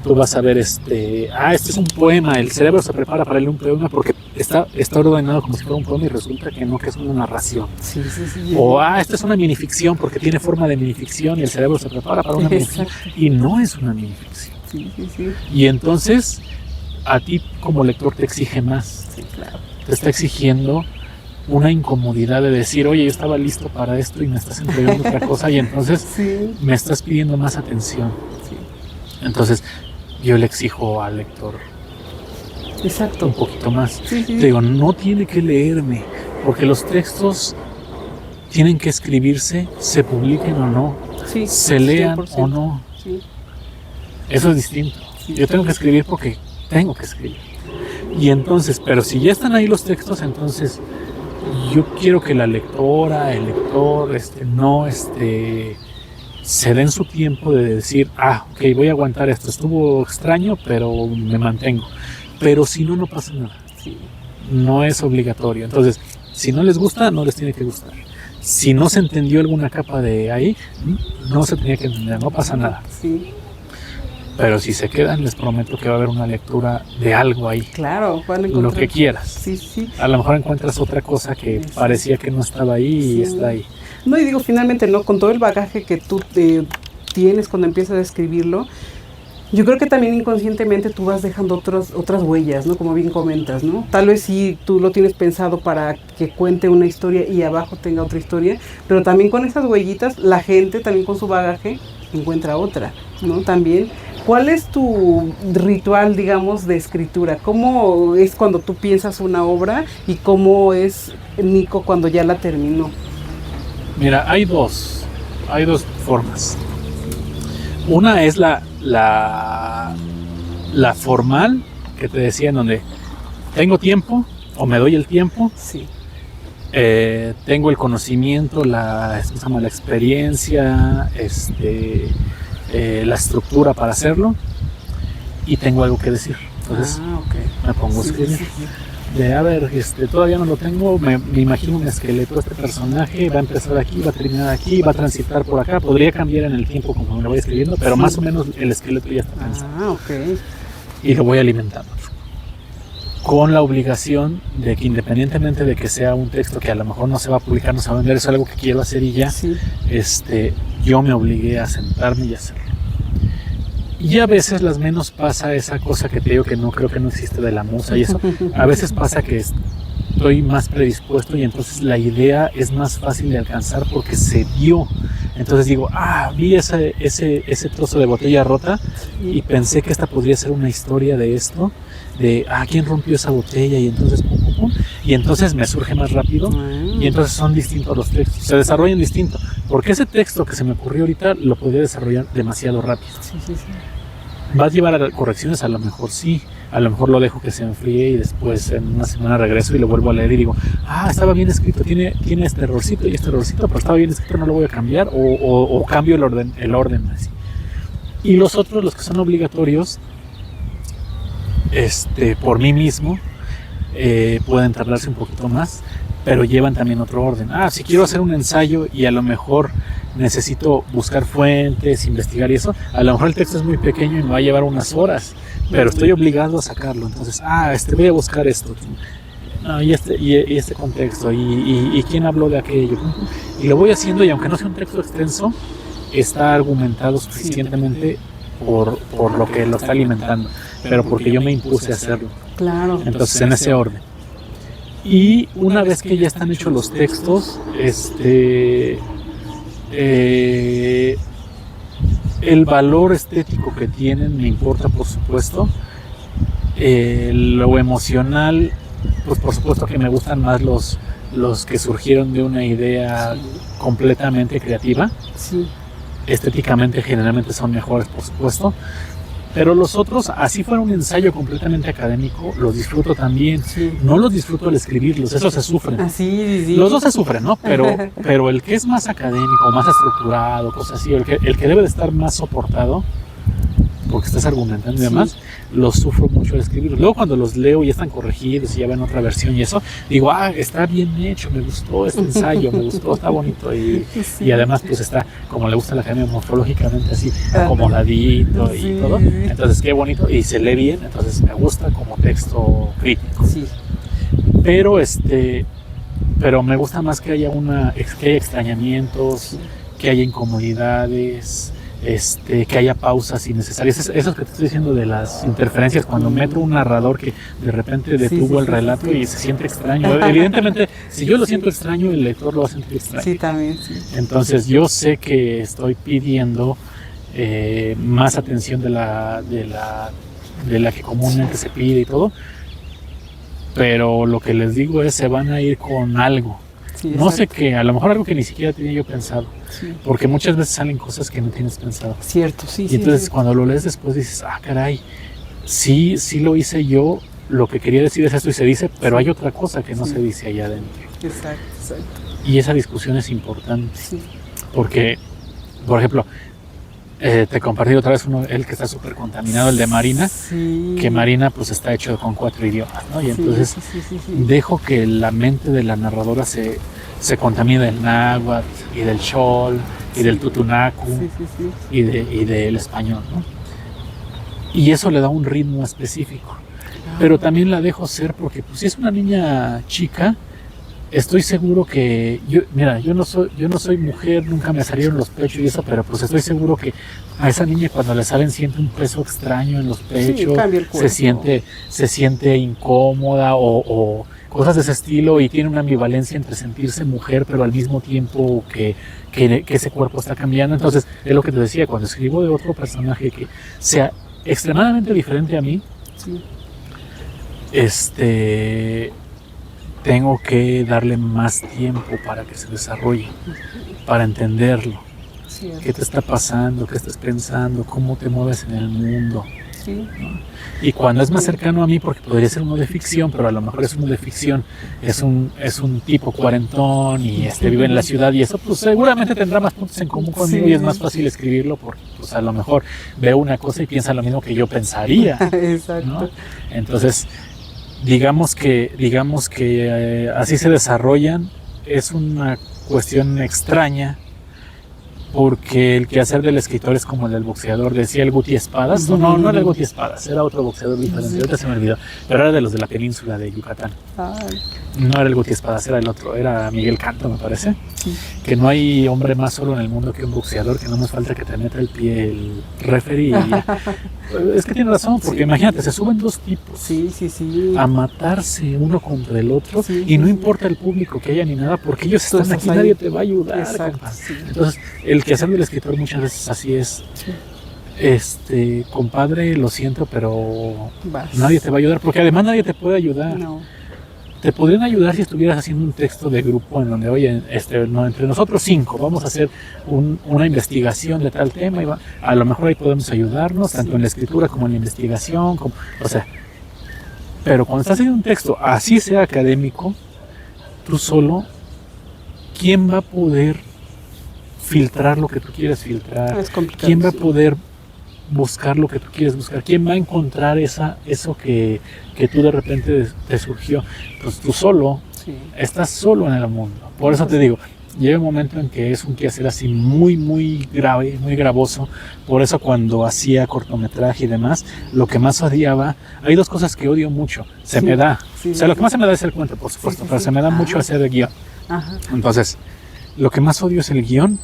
tú vas a ver, este es un poema, el cerebro se prepara para leer un poema porque está ordenado como si fuera un poema y resulta que no, que es una narración. Sí, sí, sí. O, esta es una minificción porque tiene forma de minificción y el cerebro se prepara para una minificción. Y no es una minificción. Sí, sí, sí. Y entonces, a ti como lector te exige más. Sí, claro. Te está exigiendo una incomodidad de decir, oye, yo estaba listo para esto y me estás entregando otra cosa y entonces Sí. me estás pidiendo más atención. Sí. Entonces, yo le exijo al lector Exacto. un poquito más. Sí, sí. Te digo, no tiene que leerme, porque los textos tienen que escribirse, se publiquen o no, Sí, se lean 100%. o no. Sí. Eso es distinto. Sí. Yo tengo que escribir porque tengo que escribir. Y entonces, pero si ya están ahí los textos, entonces yo quiero que la lectora, el lector, se den su tiempo de decir, ok, voy a aguantar esto, estuvo extraño, pero me mantengo. Pero si no, no pasa nada. Sí. No es obligatorio. Entonces, si no les gusta, no les tiene que gustar. Si no se entendió alguna capa de ahí, no se tenía que entender, no pasa nada. Sí. Pero si se quedan, les prometo que va a haber una lectura de algo ahí. Claro, van a encontrar Lo que quieras. Sí, sí. A lo mejor encuentras otra cosa que parecía que no estaba ahí y Sí. está ahí. No, y digo, finalmente, ¿no? Con todo el bagaje que tú tienes cuando empiezas a escribirlo, yo creo que también inconscientemente tú vas dejando otras huellas, ¿no? Como bien comentas, ¿no? Tal vez sí tú lo tienes pensado para que cuente una historia y abajo tenga otra historia, pero también con esas huellitas, la gente también con su bagaje encuentra otra, ¿no? También, ¿cuál es tu ritual, digamos, de escritura? ¿Cómo es cuando tú piensas una obra y cómo es Nico cuando ya la terminó? Mira, hay dos formas. Una es la formal, que te decía, en donde tengo tiempo o me doy el tiempo, Sí. tengo el conocimiento, la experiencia, la estructura para hacerlo y tengo algo que decir. Entonces me pongo a escribir. De, a ver, todavía no lo tengo, me imagino un esqueleto, este personaje va a empezar aquí, va a terminar aquí, va a transitar por acá, podría cambiar en el tiempo como lo voy escribiendo, pero más o menos el esqueleto ya está pensado. Y lo voy alimentando. Con la obligación de que independientemente de que sea un texto que a lo mejor no se va a publicar, no se va a vender, es algo que quiero hacer y ya, Sí. yo me obligué a sentarme y hacerlo. Y a veces las menos pasa esa cosa que te digo que no creo que no existe de la musa y eso. A veces pasa que estoy más predispuesto y entonces la idea es más fácil de alcanzar porque se vio. Entonces digo, vi ese trozo de botella rota y pensé que esta podría ser una historia de esto, de quién rompió esa botella y entonces pum, pum, pum, y entonces me surge más rápido y entonces son distintos los textos, se desarrollan distinto, porque ese texto que se me ocurrió ahorita lo podría desarrollar demasiado rápido. Sí. ¿Va a llevar a correcciones? A lo mejor sí, a lo mejor lo dejo que se enfríe y después en una semana regreso y lo vuelvo a leer y digo, estaba bien escrito, tiene este errorcito y este errorcito, pero estaba bien escrito, no lo voy a cambiar, o cambio el orden así. Y los otros, los que son obligatorios, por mí mismo, pueden tardarse un poquito más, pero llevan también otro orden. Si quiero hacer un ensayo y a lo mejor necesito buscar fuentes, investigar y eso, a lo mejor el texto es muy pequeño y me va a llevar unas horas, pero estoy obligado a sacarlo. Entonces, voy a buscar esto, y este contexto, y quién habló de aquello, y lo voy haciendo, y aunque no sea un texto extenso, está argumentado suficientemente por lo que lo está alimentando. pero porque yo me impuse a hacerlo. Claro. Entonces, en ese orden. Y una vez que ya están hechos los textos, el valor estético que tienen me importa, por supuesto. Lo emocional, pues por supuesto que me gustan más los que surgieron de una idea completamente creativa. Sí. Estéticamente generalmente son mejores, por supuesto. Pero los otros, así fuera un ensayo completamente académico, los disfruto también. Sí. No los disfruto al escribirlos, esos se sufren. Así, sí. Los dos se sufren, ¿no? Pero el que es más académico, más estructurado, cosas así, el que debe de estar más soportado, porque estás argumentando y demás, los sufro mucho al escribirlos. Luego cuando los leo y ya están corregidos y ya ven otra versión y eso, digo, está bien hecho, me gustó este ensayo, me gustó, está bonito. Y además pues está, como le gusta a la academia, morfológicamente así, acomodadito y todo. Entonces qué bonito y se lee bien, entonces me gusta como texto crítico. Sí. Pero me gusta más que haya que haya extrañamientos, que haya incomodidades, que haya pausas innecesarias. Eso que te estoy diciendo de las interferencias, cuando meto un narrador que de repente detuvo el relato y se siente extraño. Evidentemente, si yo lo siento extraño, el lector lo va a sentir extraño. Sí, también, sí. Entonces, yo sé que estoy pidiendo más atención de la que comúnmente se pide y todo, pero lo que les digo es, se van a ir con algo. Sí, no sé qué, a lo mejor algo que ni siquiera tenía yo pensado, porque muchas veces salen cosas que no tienes pensado. Cierto, sí. Y entonces cuando lo lees después dices, caray, sí lo hice yo, lo que quería decir es esto y se dice, pero hay otra cosa que no se dice allá adentro. Exacto. Y esa discusión es importante, porque, por ejemplo, te compartí otra vez el que está súper contaminado, el de Marina, que Marina pues está hecho con 4 idiomas, ¿no? Y entonces dejo que la mente de la narradora se contamine del náhuatl y del chol y del tutunacu y del español, ¿no? Y eso le da un ritmo específico. Pero también la dejo ser porque pues, si es una niña chica, estoy seguro que yo no soy mujer, nunca me salieron los pechos y eso, pero pues estoy seguro que a esa niña cuando le salen siente un peso extraño en los pechos, se siente incómoda o cosas de ese estilo, y tiene una ambivalencia entre sentirse mujer pero al mismo tiempo que ese cuerpo está cambiando. Entonces es lo que te decía, cuando escribo de otro personaje que sea extremadamente diferente a mí, tengo que darle más tiempo para que se desarrolle, para entenderlo. ¿Qué te está pasando? ¿Qué estás pensando? ¿Cómo te mueves en el mundo? ¿No? Y cuando es más cercano a mí, porque podría ser uno de ficción, pero a lo mejor es uno de ficción, es un tipo cuarentón y vive en la ciudad y eso, pues seguramente tendrá más puntos en común conmigo y es más fácil escribirlo porque pues a lo mejor veo una cosa y piensa lo mismo que yo pensaría. Exacto. ¿No? Entonces, digamos que así se desarrollan. Es una cuestión extraña porque el quehacer del escritor es como el del boxeador. Decía el Guti Espadas, no era el Guti Espadas, era otro boxeador diferente, ahorita se me olvidó, pero era de los de la península de Yucatán. No era el Guti Espadas, era el otro, era Miguel Canto, me parece. Que no hay hombre más solo en el mundo que un boxeador, que no nos falta que te meta el pie el referee. Es que tiene razón, porque imagínate, se suben dos tipos a matarse uno contra el otro y no importa el público que haya ni nada, porque ellos están aquí, nadie te va a ayudar. Entonces, el quehacer del escritor muchas veces así es. Compadre, lo siento, pero nadie te va a ayudar, porque además nadie te puede ayudar. Te podrían ayudar si estuvieras haciendo un texto de grupo en donde, oye, entre nosotros 5 vamos a hacer una investigación de tal tema, y a lo mejor ahí podemos ayudarnos, tanto en la escritura como en la investigación, pero cuando estás haciendo un texto, así sea académico, tú solo, ¿quién va a poder filtrar lo que tú quieres filtrar? ¿Quién va a poder buscar lo que tú quieres buscar? ¿Quién va a encontrar eso que tú de repente te surgió? Pues tú solo, estás solo en el mundo. Por eso te digo, llega un momento en que es un quehacer así muy, muy grave, muy gravoso. Por eso cuando hacía cortometraje y demás, lo que más odiaba, hay 2 cosas que odio mucho. Se me da, lo que más se me da es el cuento, por supuesto, pero se me da mucho hacer el guión. Entonces, lo que más odio es el guión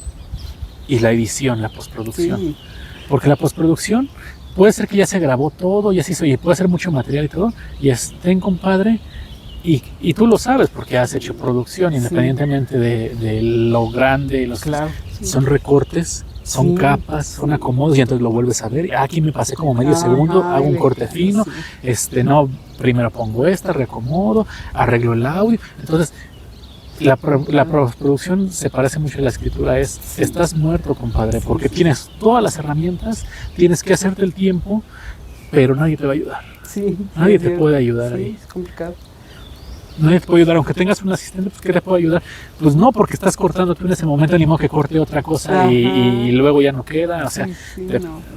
y la edición, la postproducción. Porque la postproducción puede ser que ya se grabó todo, ya se hizo, y puede ser mucho material y todo, y estén, compadre, y tú lo sabes porque has hecho producción, independientemente de lo grande, Claro, sí. son recortes, son capas, son acomodos, y entonces lo vuelves a ver. Aquí me pasé como medio segundo, hago un corte fino, no, primero pongo reacomodo, arreglo el audio. Entonces, la producción se parece mucho a la escritura. Estás muerto, compadre, porque tienes todas las herramientas, tienes que hacerte el tiempo, pero nadie te va a ayudar. Sí, nadie te puede ayudar ahí. Es complicado. Nadie te puede ayudar, aunque tengas un asistente, pues ¿qué te puede ayudar? Pues no, porque estás cortando tú en ese momento, ni modo que corte otra cosa y luego ya no queda, o sea,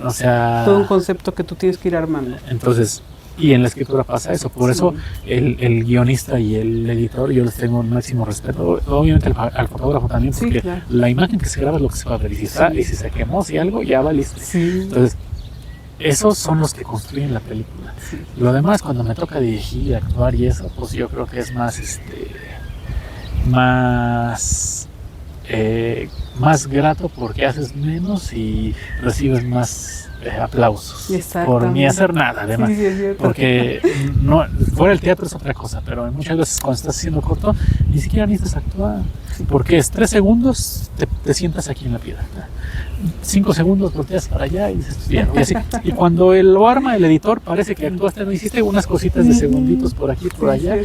o sea, todo un concepto que tú tienes que ir armando. Entonces, y en la escritura pasa eso, por eso el guionista y el editor, yo les tengo el máximo respeto, obviamente al fotógrafo también, porque la imagen que se graba es lo que se va a ver, y si se quemó, si algo, ya va listo. Entonces, esos son los que construyen la película. Lo demás, cuando me toca dirigir, actuar y eso, pues yo creo que es más grato, porque haces menos y recibes más aplausos por ni hacer nada, además, porque no, fuera del teatro es otra cosa, pero muchas veces cuando estás haciendo corto ni siquiera necesitas actuar, porque es 3 segundos te sientas aquí en la piedra, 5 segundos volteas para allá y dices bien, y así, y cuando lo arma el editor parece que actuaste, no hiciste unas cositas de segunditos por aquí, por allá,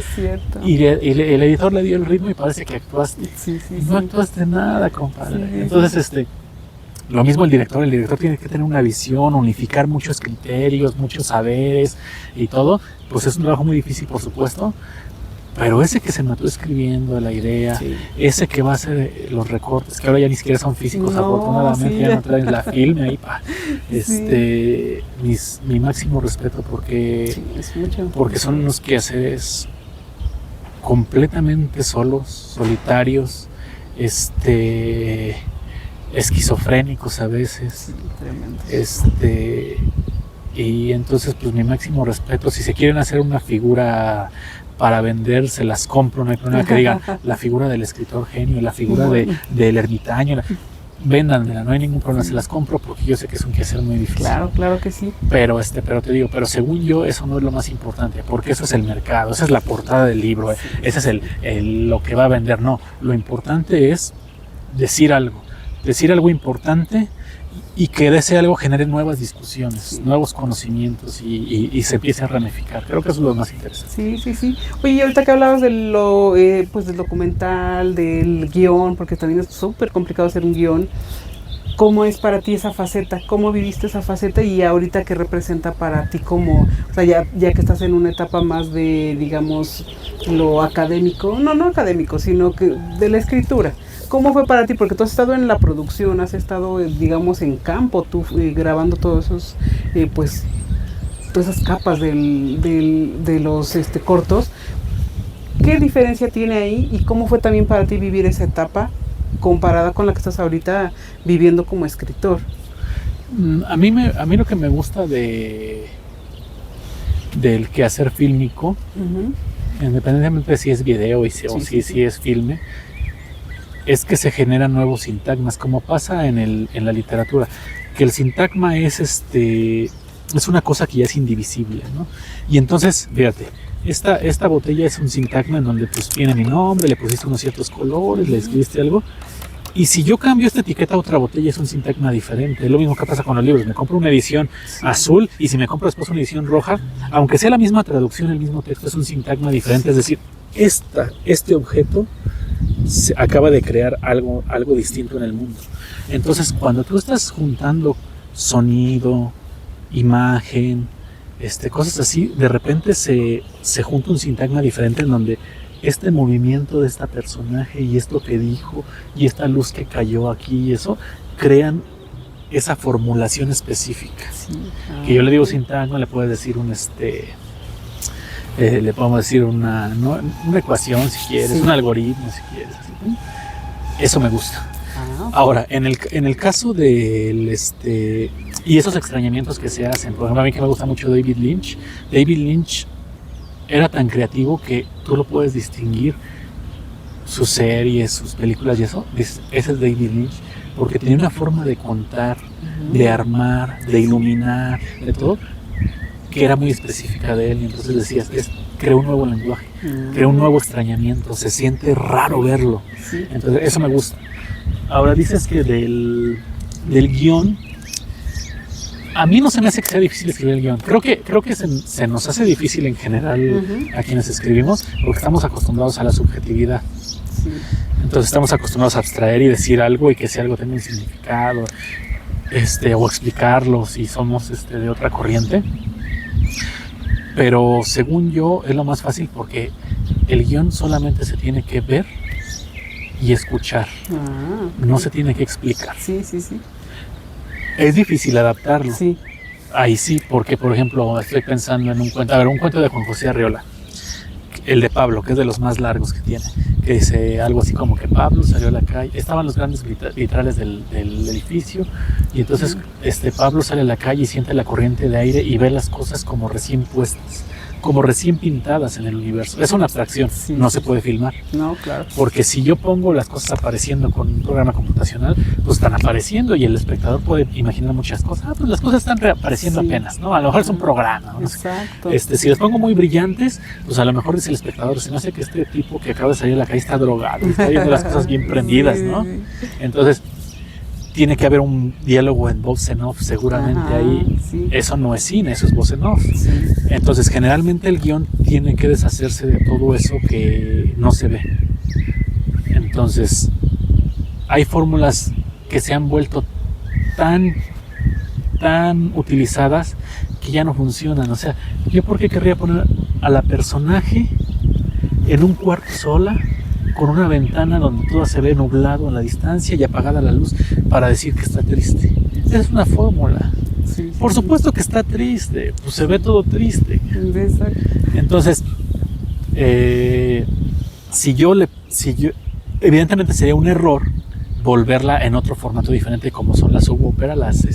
y el editor le dio el ritmo y parece que actuaste, y no actuaste nada, compadre. Entonces lo mismo el director tiene que tener una visión, unificar muchos criterios, muchos saberes y todo, pues es un trabajo muy difícil, por supuesto, pero ese que se mató escribiendo la idea, ese que va a hacer los recortes, que ahora ya ni siquiera son físicos, afortunadamente ya no traen la filme ahí, mi máximo respeto, porque son unos quehaceres completamente solos, solitarios, esquizofrénicos a veces, y entonces pues mi máximo respeto. Si se quieren hacer una figura para vender, se las compro, no hay problema, que digan la figura del escritor genio, la figura del ermitaño, véndanmela, no hay ningún problema, se las compro, porque yo sé que es un quehacer muy difícil. Claro que sí. Pero te digo, pero según yo eso no es lo más importante, porque eso es el mercado, esa es la portada del libro, ese es lo que va a vender. No, lo importante es decir algo importante, y que de ese algo genere nuevas discusiones, nuevos conocimientos, y se empiece a ramificar. Creo que eso es lo más interesante. Sí. Oye, ahorita que hablabas del documental, del guión, porque también es súper complicado hacer un guión, ¿cómo es para ti esa faceta? ¿Cómo viviste esa faceta y ahorita qué representa para ti como, o sea, ya que estás en una etapa más de, digamos, lo académico, no académico, sino que de la escritura? ¿Cómo fue para ti? Porque tú has estado en la producción, has estado, digamos, en campo, tú grabando todos esos, pues, todas esas capas de los cortos. ¿Qué diferencia tiene ahí y cómo fue también para ti vivir esa etapa comparada con la que estás ahorita viviendo como escritor? A mí lo que me gusta del quehacer fílmico, independientemente de si es video o si es filme, es que se generan nuevos sintagmas, como pasa en la literatura, que el sintagma es una cosa que ya es indivisible, ¿no? Y entonces, fíjate, esta botella es un sintagma en donde pues tiene mi nombre, le pusiste unos ciertos colores, le escribiste algo, y si yo cambio esta etiqueta a otra botella es un sintagma diferente. Es lo mismo que pasa con los libros, me compro una edición azul y si me compro después una edición roja, aunque sea la misma traducción, el mismo texto, es un sintagma diferente, es decir, este objeto se acaba de crear algo distinto en el mundo. Entonces, cuando tú estás juntando sonido, imagen, cosas así, de repente se junta un sintagma diferente en donde este movimiento de esta personaje y esto que dijo y esta luz que cayó aquí y eso crean esa formulación específica. Que yo le digo sintagma, le puedes decir le podemos decir una ecuación si quieres, un algoritmo si quieres. Eso me gusta. Ahora, en el caso del y esos extrañamientos que se hacen, por ejemplo, a mí que me gusta mucho David Lynch era tan creativo que tú lo puedes distinguir, sus series, sus películas y eso, ese es David Lynch, porque tenía una forma de contar, de armar, de iluminar, de todo, que era muy específica de él. Y entonces decías, creó un nuevo lenguaje, creó un nuevo extrañamiento, se siente raro verlo. Sí. Entonces eso me gusta. Ahora dices que del guión, a mí no se me hace que sea difícil escribir el guión. Creo que se nos hace difícil en general a quienes escribimos, porque estamos acostumbrados a la subjetividad. Sí. Entonces estamos acostumbrados a abstraer y decir algo y que ese algo tenga un significado, o explicarlo si somos de otra corriente. Pero según yo es lo más fácil, porque el guión solamente se tiene que ver y escuchar. Okay. No se tiene que explicar. Sí, sí, sí. Es difícil adaptarlo. Sí. Ahí sí, porque por ejemplo estoy pensando en un cuento de Juan José Arriola, el de Pablo, que es de los más largos que tiene, que dice algo así como que Pablo salió a la calle, estaban los grandes vitrales del edificio, y entonces Pablo sale a la calle y siente la corriente de aire y ve las cosas como recién puestas, como recién pintadas en el universo. Es una abstracción, sí, no se puede filmar. No, claro. Porque si yo pongo las cosas apareciendo con un programa computacional, pues están apareciendo y el espectador puede imaginar muchas cosas. Pues las cosas están reapareciendo apenas, ¿no? A lo mejor es un programa, ¿no? Exacto. Si las pongo muy brillantes, pues a lo mejor dice el espectador, se me hace que este tipo que acaba de salir a la calle está drogado, está viendo las cosas bien prendidas, ¿no? Entonces, tiene que haber un diálogo en voz en off seguramente ahí. Sí. Eso no es cine, eso es voz en off. Sí. Entonces generalmente el guión tiene que deshacerse de todo eso que no se ve. Entonces hay fórmulas que se han vuelto tan utilizadas que ya no funcionan. O sea, ¿yo por qué querría poner a la personaje en un cuarto sola, con una ventana donde todo se ve nublado a la distancia y apagada la luz, para decir que está triste? Es una fórmula. Sí, sí. Por supuesto que está triste, pues se ve todo triste. Exacto. Entonces, si yo evidentemente sería un error volverla en otro formato diferente, como son las subópera, las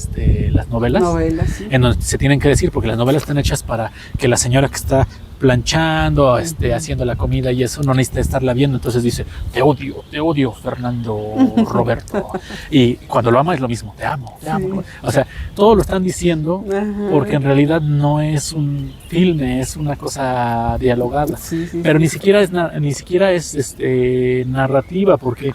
novelas, sí. En donde se tienen que decir, porque las novelas están hechas para que la señora que está planchando, haciendo la comida y eso, no necesita estarla viendo, entonces dice, te odio, Fernando Roberto. Y cuando lo ama es lo mismo, te amo. O sea, todo lo están diciendo porque en realidad no es un filme, es una cosa dialogada. Sí, pero ni siquiera es narrativa, porque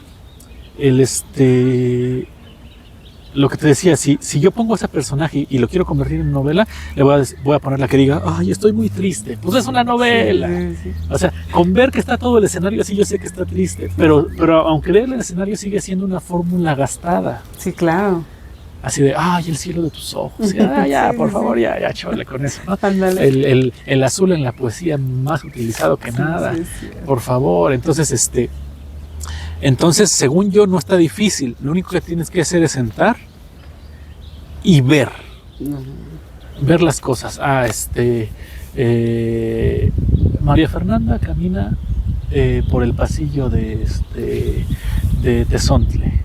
lo que te decía, si yo pongo a ese personaje y lo quiero convertir en novela, le voy a poner la que diga, ay, estoy muy triste. Pues es una novela. Sí. O sea, con ver que está todo el escenario así, yo sé que está triste. Pero aunque ver el escenario sigue siendo una fórmula gastada. Sí, claro. Así de, ay, el cielo de tus ojos. Ya, por favor, ya, chole con eso, ¿no? El azul en la poesía más utilizado que nada. Sí. Por favor. Entonces, según yo, no está difícil. Lo único que tienes que hacer es sentar y ver. Ver las cosas. María Fernanda camina por el pasillo de Tezontle.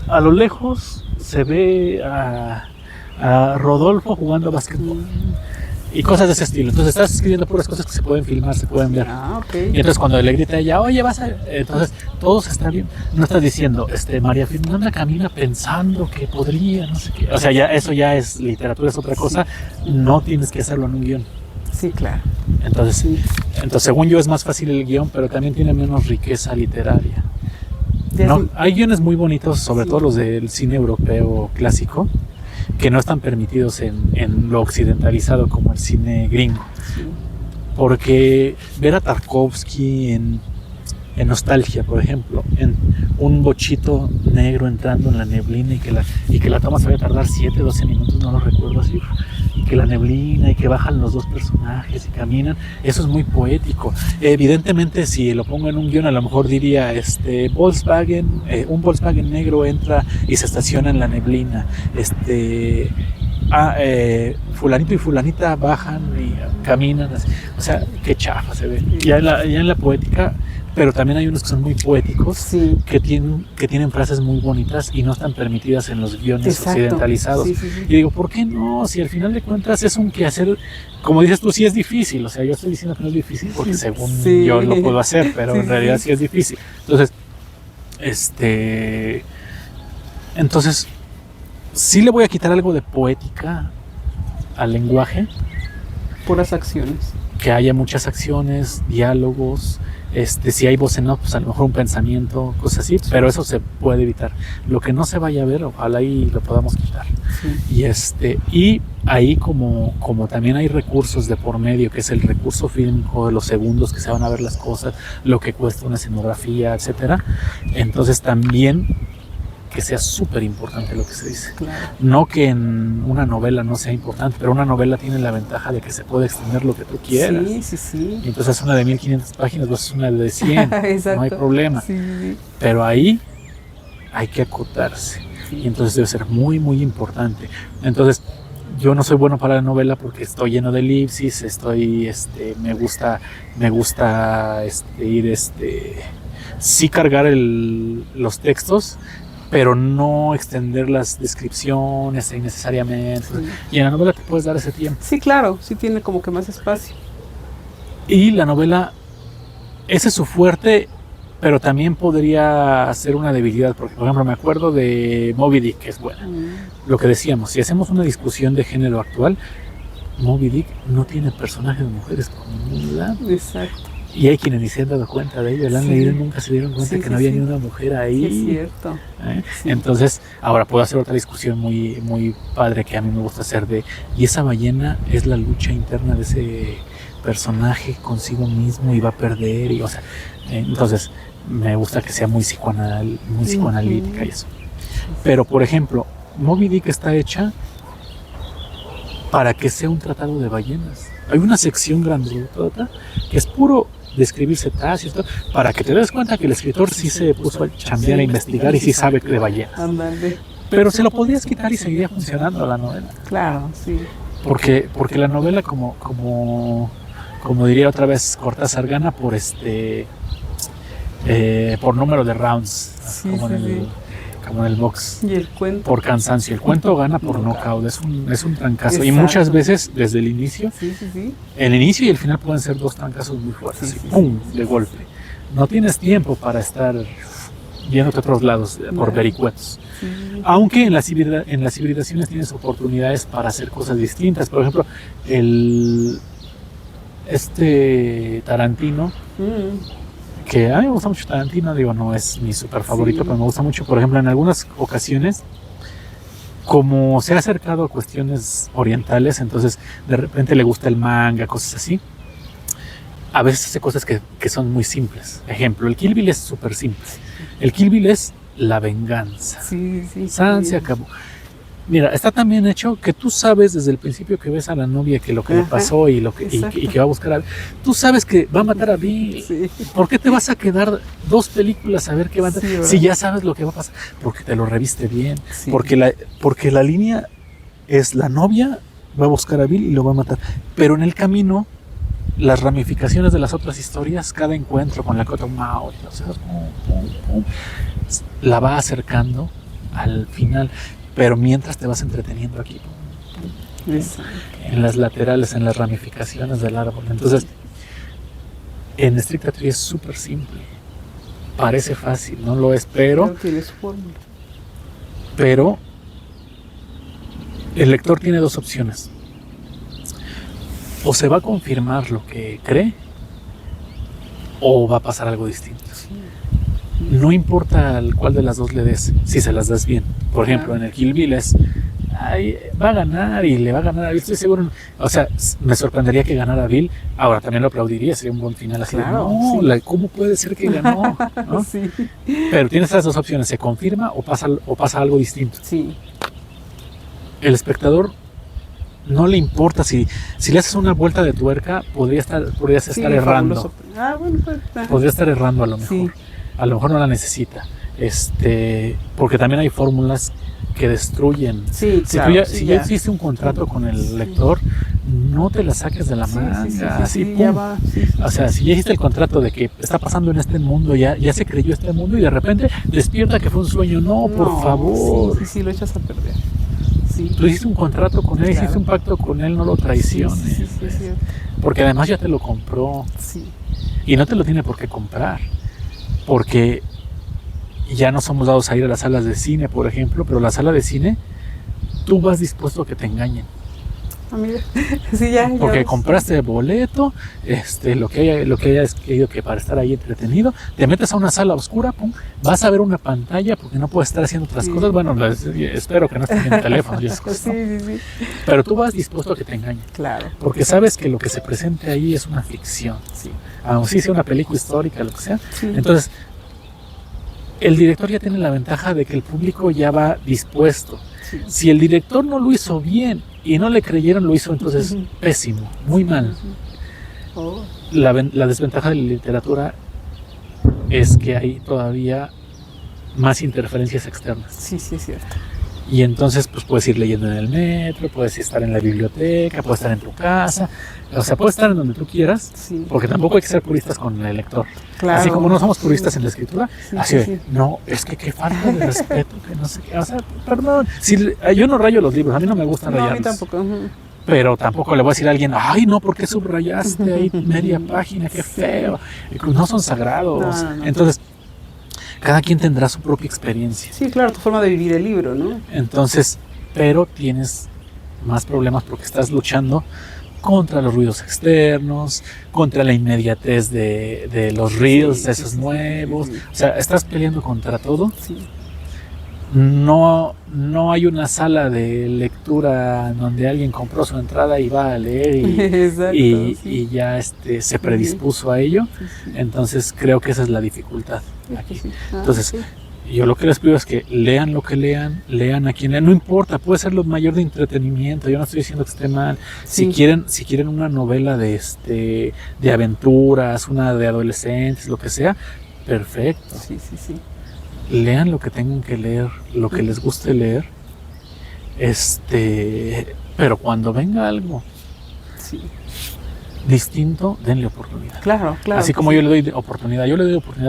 A lo lejos se ve a Rodolfo jugando a básquetbol. Y cosas de ese estilo. Entonces estás escribiendo puras cosas que se pueden filmar, se pueden ver. Okay. Y entonces cuando le grita a ella, oye, vas a... Entonces todo se está bien. No estás diciendo, María Fernanda camina pensando que podría, no sé qué. O sea, eso ya es literatura, es otra cosa. No tienes que hacerlo en un guión. Sí, claro. Entonces, según yo, es más fácil el guión, pero también tiene menos riqueza literaria. No, hay guiones muy bonitos, sobre todo los del cine europeo clásico, que no están permitidos en lo occidentalizado como el cine gringo. Sí. Porque ver a Tarkovsky en Nostalgia, por ejemplo, en un bochito negro entrando en la neblina y que la toma se va a tardar 7, 12 minutos, no lo recuerdo así, y que la neblina y que bajan los dos personajes y caminan, eso es muy poético. Evidentemente, si lo pongo en un guión, a lo mejor diría, un Volkswagen negro entra y se estaciona en la neblina, fulanito y fulanita bajan y caminan, o sea, qué chafa se ve. Ya en la poética, pero también hay unos que son muy poéticos, que tienen frases muy bonitas y no están permitidas en los guiones occidentalizados. Sí. Y digo, ¿por qué no? Si al final de cuentas es un quehacer, como dices tú, sí es difícil. O sea, yo estoy diciendo que no es difícil porque según yo lo puedo hacer, pero en realidad sí es difícil. Entonces, Entonces, sí le voy a quitar algo de poética al lenguaje. Puras acciones. Que haya muchas acciones, diálogos, si hay voz en off, pues a lo mejor un pensamiento, cosas así, pero eso se puede evitar. Lo que no se vaya a ver, ojalá y lo podamos quitar. Sí. Y ahí como también hay recursos de por medio, que es el recurso fílmico de los segundos que se van a ver las cosas, lo que cuesta una escenografía, etcétera. Entonces también que sea súper importante lo que se dice. Claro. No que en una novela no sea importante, pero una novela tiene la ventaja de que se puede extender lo que tú quieras. Sí. Y entonces es una de 1500 páginas, pues es una de 100, no hay problema. Sí. Pero ahí hay que acotarse. Sí. Y entonces debe ser muy, muy importante. Entonces, yo no soy bueno para la novela porque estoy lleno de elipsis, me gusta ir, sí cargar los textos, pero no extender las descripciones innecesariamente. Sí. Y en la novela te puedes dar ese tiempo. Sí, claro, sí tiene como que más espacio. Y la novela, ese es su fuerte, pero también podría ser una debilidad, porque por ejemplo me acuerdo de Moby Dick, que es buena. Lo que decíamos, si hacemos una discusión de género actual, Moby Dick no tiene personajes de mujeres por ningún lado. Exacto. Y hay quienes ni se han dado cuenta de ello, la han leído y nunca se dieron cuenta que no había ni una mujer ahí. Sí, es cierto. Sí. Entonces, ahora puedo hacer otra discusión muy, muy padre que a mí me gusta hacer y esa ballena es la lucha interna de ese personaje consigo mismo y va a perder, entonces me gusta que sea muy psicoanalítica y eso. Pero, por ejemplo, Moby Dick está hecha para que sea un tratado de ballenas. Hay una sección grandota que es puro describir cetáceos, para que te des cuenta que el escritor sí se puso a chambear, a investigar y sí sabe de ballenas. Andale. Pero se lo podrías quitar y seguiría funcionando la novela. Claro, sí. Porque la novela, como diría otra vez Cortázar, gana por número de rounds, como en el box. Y el cuento. Por cansancio. El cuento gana por knockout, es un trancazo. Exacto. Y muchas veces desde el inicio, el inicio y el final pueden ser dos trancazos muy fuertes. ¡Pum! De golpe. No tienes tiempo para estar viéndote a otros lados por vericuetos. Sí. Aunque en las hibridaciones tienes oportunidades para hacer cosas distintas. Por ejemplo, Tarantino, que a mí me gusta mucho Tarantino, no es mi súper favorito, pero me gusta mucho, por ejemplo, en algunas ocasiones, como se ha acercado a cuestiones orientales, entonces de repente le gusta el manga, cosas así, a veces hace cosas que son muy simples. Ejemplo, el Kill Bill es súper simple. El Kill Bill es la venganza. Sí. Se acabó. Mira, está tan bien hecho que tú sabes desde el principio que ves a la novia que lo que le pasó y que va a buscar a Bill. Tú sabes que va a matar a Bill. Sí. ¿Por qué te vas a quedar 2 películas a ver qué va a hacer? Si ya sabes lo que va a pasar. Porque te lo reviste bien. Sí. Porque la línea es la novia va a buscar a Bill y lo va a matar. Pero en el camino, las ramificaciones de las otras historias, cada encuentro con la Cottonmouth, la va acercando al final. Pero mientras te vas entreteniendo aquí, en las laterales, en las ramificaciones del árbol. Entonces, en estricta teoría es súper simple. Parece fácil, no lo es, pero el lector tiene 2 opciones. O se va a confirmar lo que cree, o va a pasar algo distinto. No importa cuál de las dos le des, si se las das bien. Por ejemplo, en el Kill Bill va a ganar y le va a ganar a Bill, estoy seguro. O sea, me sorprendería que ganara Bill. Ahora también lo aplaudiría, sería un buen final así. Claro, ¿cómo puede ser que ganó? ¿No? Sí. Pero tienes esas 2 opciones, se confirma o pasa algo distinto. Sí. El espectador no le importa si le haces una vuelta de tuerca, podrías estar errando. Podría estar errando a lo mejor. Sí. A lo mejor no la necesita, porque también hay fórmulas que destruyen. Sí, si ya hiciste un contrato con el lector, no te la saques de la manga, así, ya va. O sea, si ya hiciste el contrato de que está pasando en este mundo, ya se creyó este mundo y de repente despierta que fue un sueño, por favor. Sí, lo echas a perder. Sí. Tú hiciste un contrato con él, hiciste un pacto con él, no lo traiciones. Sí. Porque además ya te lo compró. Sí. Y no te lo tiene por qué comprar. Porque ya no somos dados a ir a las salas de cine, por ejemplo, pero la sala de cine, tú vas dispuesto a que te engañen. Mira. Sí, ya. Porque compraste el boleto, lo que hayas querido que para estar ahí entretenido, te metes a una sala oscura, pum, vas a ver una pantalla porque no puedes estar haciendo otras cosas. Bueno, espero que no estés viendo teléfono y esas cosas, ¿no? Sí. Pero tú vas dispuesto a que te engañen. Claro. Porque sabes que lo que se presente ahí es una ficción. Sí. Aunque sí sea una película histórica, lo que sea. Sí. Entonces, el director ya tiene la ventaja de que el público ya va dispuesto. Sí. Si el director no lo hizo bien y no le creyeron, lo hizo entonces pésimo, muy mal. Oh. La desventaja de la literatura es que hay todavía más interferencias externas. Sí, es cierto. Y entonces pues puedes ir leyendo en el metro, puedes estar en la biblioteca, puedes estar en tu casa, o sea, puedes estar en donde tú quieras, Sí. porque tampoco hay que ser puristas con el lector. Claro. Así como no somos puristas en la escritura, Sí, así de, sí. no, es que qué falta de respeto, que no sé qué, o sea, perdón, yo no rayo los libros, a mí no me gusta No, a mí rayarlos. tampoco. Pero tampoco le voy a decir a alguien, ay, no, ¿por qué subrayaste ahí media página? Qué feo. No son sagrados. No. Entonces, cada quien tendrá su propia experiencia. Sí, claro, tu forma de vivir el libro, ¿no? Entonces, pero tienes más problemas porque estás luchando contra los ruidos externos, contra la inmediatez de los reels, Sí, de esos sí, nuevos. sí. O sea, estás peleando contra todo. Sí. No hay una sala de lectura donde alguien compró su entrada y va a leer Exacto, y sí. ya se predispuso a ello. Sí. Entonces creo que esa es la dificultad aquí. Sí. Entonces, Sí. yo lo que les pido es que lean lo que lean a quien lean, no importa, puede ser lo mayor de entretenimiento, yo no estoy diciendo que esté mal. Sí. Si quieren una novela de aventuras, una de adolescentes, lo que sea, perfecto. Sí. Lean lo que tengan que leer, lo que les guste leer. Pero cuando venga algo Sí. distinto, denle oportunidad. Claro. Así como yo le doy oportunidad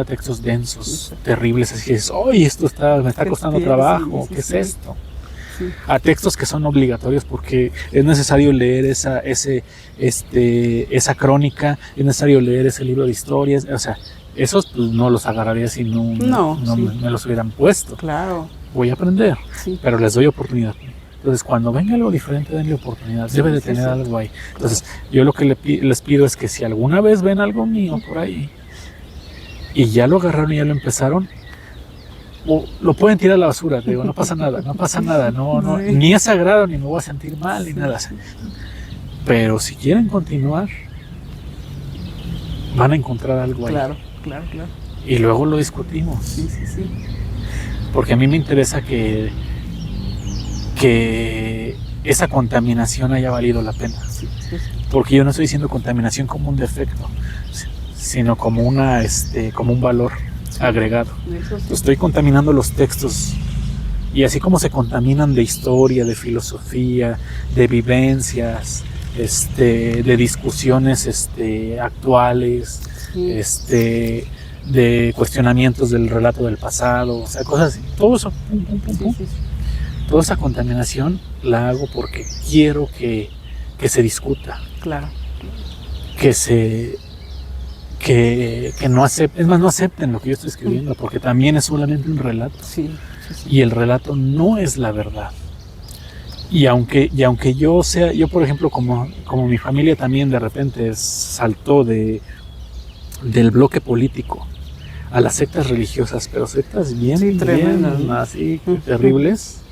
a textos densos, terribles, así es, oye, esto me está costando trabajo, ¿qué es esto? Sí. A textos que son obligatorios porque es necesario leer esa crónica, es necesario leer ese libro de historias, o sea, esos pues, no los agarraría si no me los hubieran puesto. Claro. Voy a aprender, Sí. pero les doy oportunidad. Entonces, cuando venga algo diferente, denle oportunidad. Debe de tener algo ahí. Entonces, yo lo que les pido es que si alguna vez ven algo mío por ahí y ya lo agarraron y ya lo empezaron, lo pueden tirar a la basura. Digo, no pasa nada, no, ni es sagrado, ni me voy a sentir mal, ni nada. Pero si quieren continuar, van a encontrar algo ahí. Claro. Y luego lo discutimos. Sí. Porque a mí me interesa que esa contaminación haya valido la pena. Sí. Porque yo no estoy diciendo contaminación como un defecto, sino como como un valor agregado. Eso sí. Estoy contaminando los textos y así como se contaminan de historia, de filosofía, de vivencias, de discusiones actuales, Sí. de cuestionamientos del relato del pasado, o sea, cosas así. Todo eso, pum. Sí. Toda esa contaminación la hago porque quiero que se discuta, Claro. que no acepten, es más, no acepten lo que yo estoy escribiendo, porque también es solamente un relato. Sí. Y el relato no es la verdad. Y aunque yo por ejemplo, como mi familia también de repente saltó del bloque político a las sectas religiosas, pero sectas bien tremendas, ¿no? así terribles.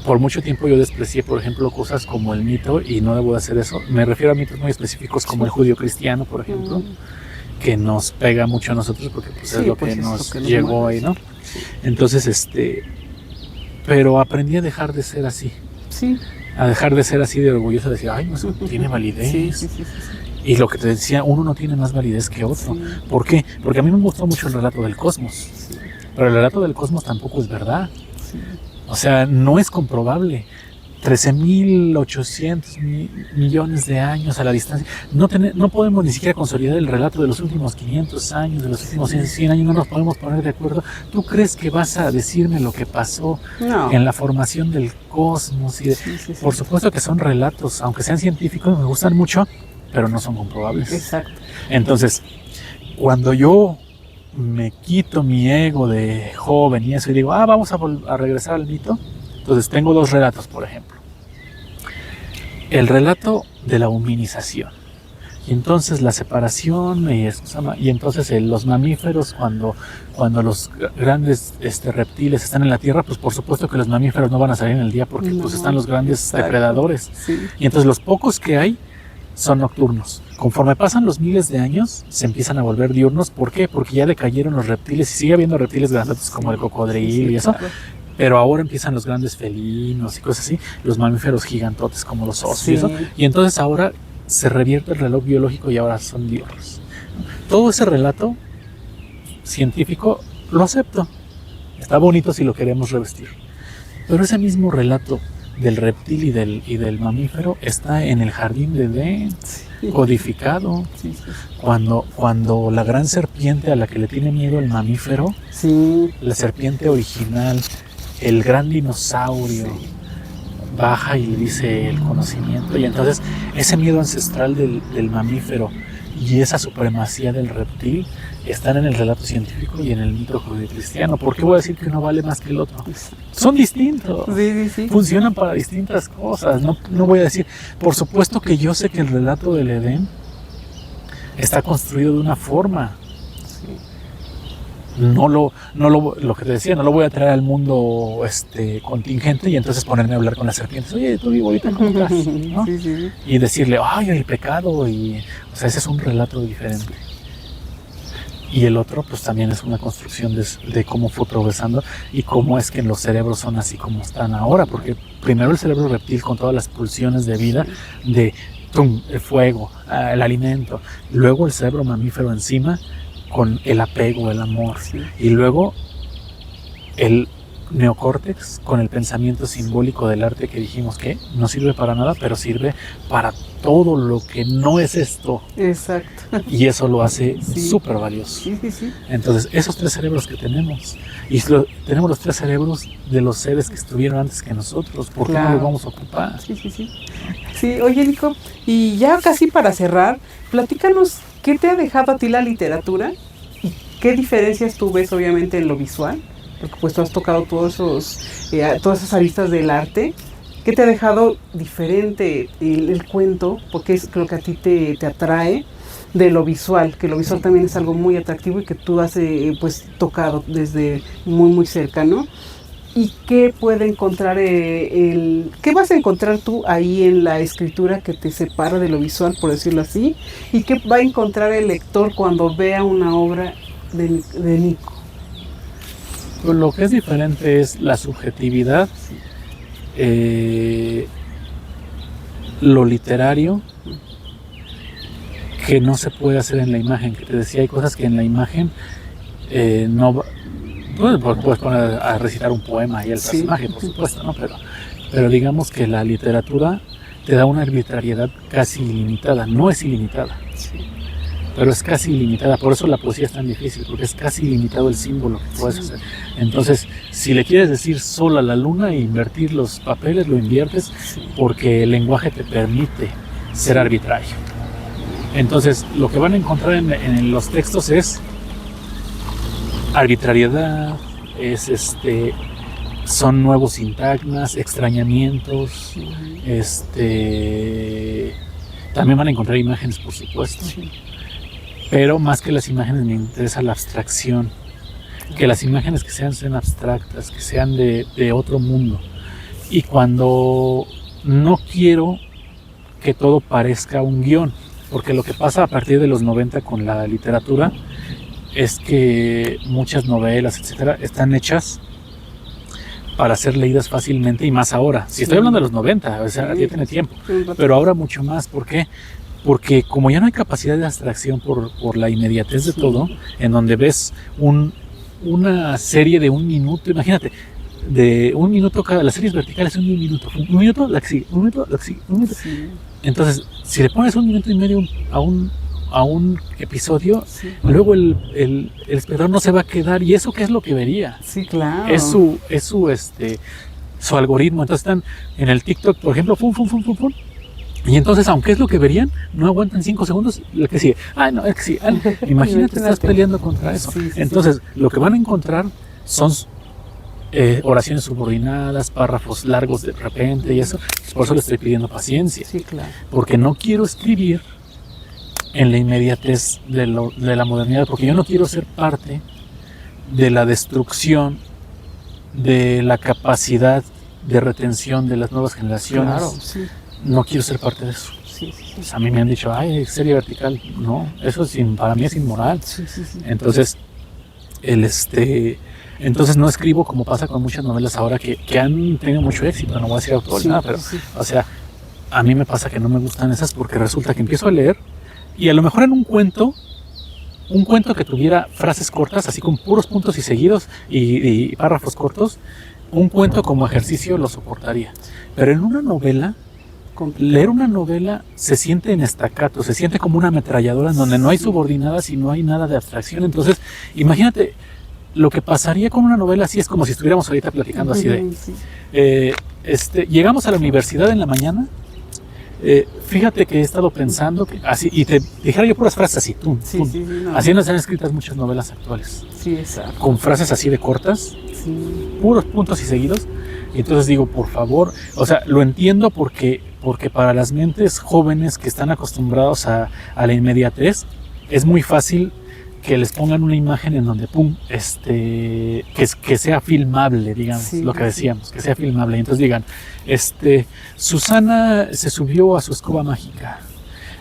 Por mucho tiempo yo desprecié, por ejemplo, cosas como el mito, y no debo de hacer eso. Me refiero a mitos muy específicos como el judío cristiano, por ejemplo, que nos pega mucho a nosotros porque pues, es lo que nos llegó ahí, ¿no? Entonces, pero aprendí a dejar de ser así. Sí. A dejar de ser así de orgulloso, de decir, ay, no, eso tiene validez. Sí. Y lo que te decía, uno no tiene más validez que otro. Sí. ¿Por qué? Porque a mí me gustó mucho el relato del cosmos. Sí. Pero el relato del cosmos tampoco es verdad. Sí. O sea, no es comprobable. 13.800 millones de años a la distancia. No podemos ni siquiera consolidar el relato de los últimos 500 años, de los últimos 100 años, no nos podemos poner de acuerdo. ¿Tú crees que vas a decirme lo que pasó en la formación del cosmos? Sí. Por supuesto que son relatos, aunque sean científicos, me gustan mucho, pero no son comprobables. Exacto. Entonces, cuando yo me quito mi ego de joven y eso y digo, vamos a regresar al mito, entonces tengo dos relatos, por ejemplo. El relato de la humanización. Y entonces la separación, y entonces los mamíferos, cuando los grandes reptiles están en la tierra, pues por supuesto que los mamíferos no van a salir en el día porque pues están los grandes depredadores. Sí. Y entonces los pocos que hay son nocturnos. Conforme pasan los miles de años, se empiezan a volver diurnos. ¿Por qué? Porque ya decayeron los reptiles y sigue habiendo reptiles grandes como el cocodrilo y eso. Claro. Pero ahora empiezan los grandes felinos y cosas así, los mamíferos gigantotes como los osos y eso. Y entonces ahora se revierte el reloj biológico y ahora son diurnos. Todo ese relato científico lo acepto. Está bonito si lo queremos revestir. Pero ese mismo relato del reptil y del mamífero está en el jardín de Edén, codificado. Cuando la gran serpiente a la que le tiene miedo el mamífero, la serpiente original, el gran dinosaurio, baja y le dice el conocimiento, y entonces ese miedo ancestral del mamífero y esa supremacía del reptil están en el relato científico y en el mito judeocristiano. ¿Por qué voy a decir que uno vale más que el otro? Son distintos, funcionan para distintas cosas. No voy a decir, por supuesto que yo sé que el relato del Edén está construido de una forma. Lo que te decía, no lo voy a traer al mundo contingente y entonces ponerme a hablar con las serpientes. Oye, tú ahorita cómo estás, ¿no? Y decirle, el pecado, o sea, ese es un relato diferente. Y el otro, pues también es una construcción de cómo fue progresando y cómo es que los cerebros son así como están ahora, porque primero el cerebro reptil con todas las pulsiones de vida, de el fuego, el alimento, luego el cerebro mamífero encima, con el apego, el amor, y luego el neocórtex con el pensamiento simbólico del arte que dijimos que no sirve para nada, pero sirve para todo lo que no es esto. Exacto. Y eso lo hace súper valioso. Entonces, esos tres cerebros que tenemos, y tenemos los tres cerebros de los seres que estuvieron antes que nosotros, ¿por qué no los vamos a ocupar? Sí, oye, Nico, y ya casi para cerrar, platícanos, ¿qué te ha dejado a ti la literatura? ¿Y qué diferencias tú ves, obviamente, en lo visual? Porque pues tú has tocado todas esas aristas del arte. ¿Qué te ha dejado diferente el cuento? Porque es lo que a ti te atrae de lo visual, que lo visual también es algo muy atractivo y que tú has pues tocado desde muy, muy cercano. ¿Y qué puede encontrar qué vas a encontrar tú ahí en la escritura que te separa de lo visual, por decirlo así? ¿Y qué va a encontrar el lector cuando vea una obra de Nico? Pues lo que es diferente es la subjetividad, lo literario, que no se puede hacer en la imagen, que te decía, hay cosas que en la imagen no... Puedes poner a recitar un poema y el personaje, por supuesto, ¿no? Pero digamos que la literatura te da una arbitrariedad casi ilimitada. No es ilimitada, pero es casi ilimitada. Por eso la poesía es tan difícil, porque es casi ilimitado el símbolo que puedes hacer. Entonces, si le quieres decir sol a la luna e invertir los papeles, lo inviertes porque el lenguaje te permite ser arbitrario. Entonces, lo que van a encontrar en los textos es arbitrariedad, son nuevos sintagmas, extrañamientos, también van a encontrar imágenes, por supuesto, pero más que las imágenes me interesa la abstracción, que las imágenes que sean abstractas, que sean de otro mundo, y cuando no quiero que todo parezca un guión, porque lo que pasa a partir de los 90 con la literatura es que muchas novelas, etcétera, están hechas para ser leídas fácilmente y más ahora. Si estoy hablando de los 90, o sea, ya tiene tiempo, pero ahora mucho más. ¿Por qué? Porque como ya no hay capacidad de abstracción por la inmediatez de todo, en donde ves una serie de un minuto, imagínate, de un minuto cada, las series verticales son de un minuto la que sigue, un minuto la que sigue, un minuto. Entonces, si le pones 1 minuto y medio a un episodio, luego el espectador no se va a quedar, y eso qué es lo que vería. Sí, claro. Es su algoritmo. Entonces están en el TikTok, por ejemplo, Y entonces, aunque es lo que verían, no aguantan 5 segundos, lo que sigue. No, es que sí. Imagínate, estás peleando contra eso. Sí, sí, entonces, lo que van a encontrar son oraciones subordinadas, párrafos largos de repente y eso. Por eso le estoy pidiendo paciencia. Sí, claro. Porque no quiero escribir en la inmediatez de la modernidad, porque yo no quiero ser parte de la destrucción de la capacidad de retención de las nuevas generaciones. Claro, sí. No quiero ser parte de eso. Sí, sí, sí. Pues a mí me han dicho, serie vertical. No, eso para mí es inmoral. Sí, sí, sí. Entonces, entonces no escribo como pasa con muchas novelas ahora que han tenido mucho éxito. No voy a decir autor Sí, nada, pero, sí. o sea, a mí me pasa que no me gustan esas porque resulta que empiezo a leer y a lo mejor en un cuento que tuviera frases cortas, así con puros puntos y seguidos y párrafos cortos, un cuento como ejercicio lo soportaría. Pero en una novela, leer una novela se siente en estacato, se siente como una ametralladora en donde no hay subordinadas y no hay nada de abstracción. Entonces, imagínate, lo que pasaría con una novela así es como si estuviéramos ahorita platicando así de... llegamos a la universidad en la mañana, fíjate que he estado pensando que así, y te dijera yo puras frases así, no. Así nos han escritas muchas novelas actuales. Sí, exacto. Con frases así de cortas, puros puntos y seguidos. Y entonces digo, por favor, o sea, lo entiendo porque para las mentes jóvenes que están acostumbrados a la inmediatez, es muy fácil que les pongan una imagen en donde, que sea filmable, digamos, lo que decíamos, que sea filmable. Y entonces digan, Susana se subió a su escoba mágica,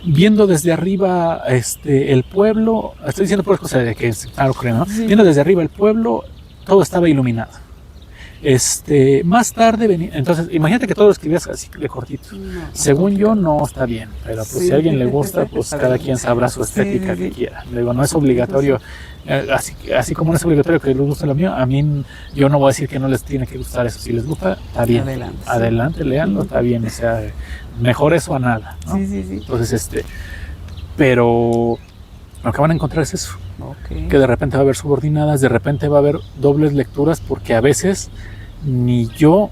viendo desde arriba el pueblo, estoy diciendo por cosas de que claro, creo, ¿no? Sí. Viendo desde arriba el pueblo, todo estaba iluminado. Más tarde venía, entonces imagínate que todo lo escribías así de cortito. Según yo no está bien, pero pues si a alguien le gusta, pues cada quien sabrá su estética que quiera. Digo, no es obligatorio, así como no es obligatorio que les guste lo mío, a mí yo no voy a decir que no les tiene que gustar eso. Si les gusta, está bien. Adelante, léanlo, está bien. O sea, mejor eso a nada, ¿no? Sí. Entonces, pero lo que van a encontrar es eso. Que de repente va a haber subordinadas, de repente va a haber dobles lecturas, porque a veces ni yo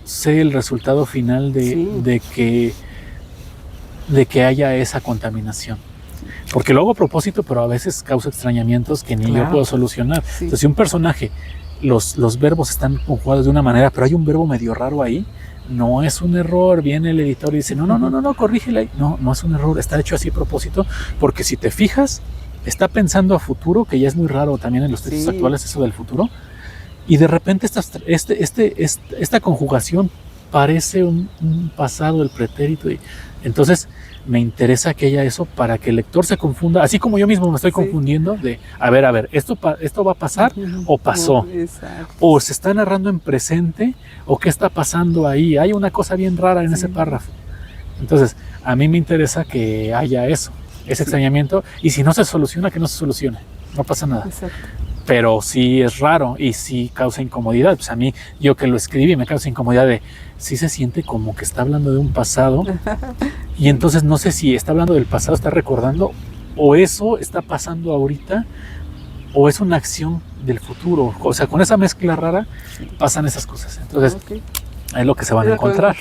sé el resultado final de que haya esa contaminación. Porque lo hago a propósito, pero a veces causa extrañamientos que ni yo puedo solucionar. Entonces, si un personaje, los verbos están conjugados de una manera, pero hay un verbo medio raro ahí, no es un error. Viene el editor y dice, no, corrígela ahí. No es un error, está hecho así a propósito, porque si te fijas, está pensando a futuro, que ya es muy raro también en los textos actuales eso del futuro, y de repente esta conjugación parece un pasado del pretérito, y entonces me interesa que haya eso para que el lector se confunda, así como yo mismo me estoy confundiendo de, a ver, esto va a pasar o pasó, o se está narrando en presente, o qué está pasando ahí, hay una cosa bien rara en ese párrafo. Entonces, a mí me interesa que haya eso, ese extrañamiento, y si no se soluciona, que no se solucione, no pasa nada. Exacto. Pero sí es raro y sí causa incomodidad. Pues a mí, yo que lo escribí, me causa incomodidad de, sí se siente como que está hablando de un pasado, y entonces no sé si está hablando del pasado, está recordando, o eso está pasando ahorita, o es una acción del futuro. O sea, con esa mezcla rara pasan esas cosas. Entonces, es lo que se van a encontrar.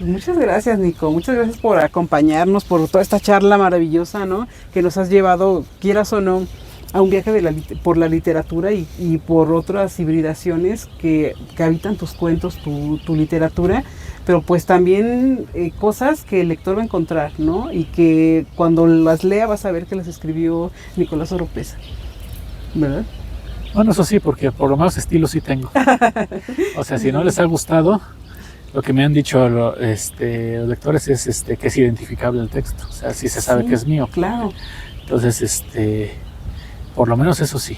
Muchas gracias, Nico. Muchas gracias por acompañarnos, por toda esta charla maravillosa, ¿no? Que nos has llevado, quieras o no, a un viaje por la literatura y por otras hibridaciones que habitan tus cuentos, tu literatura, pero pues también cosas que el lector va a encontrar, ¿no? Y que cuando las lea vas a ver que las escribió Nicolás Oropeza, ¿verdad? Bueno, eso sí, porque por lo menos estilo sí tengo. O sea, si no les ha gustado, lo que me han dicho los lectores es que es identificable el texto. O sea, sí se sabe que es mío. Claro. Entonces, por lo menos eso sí.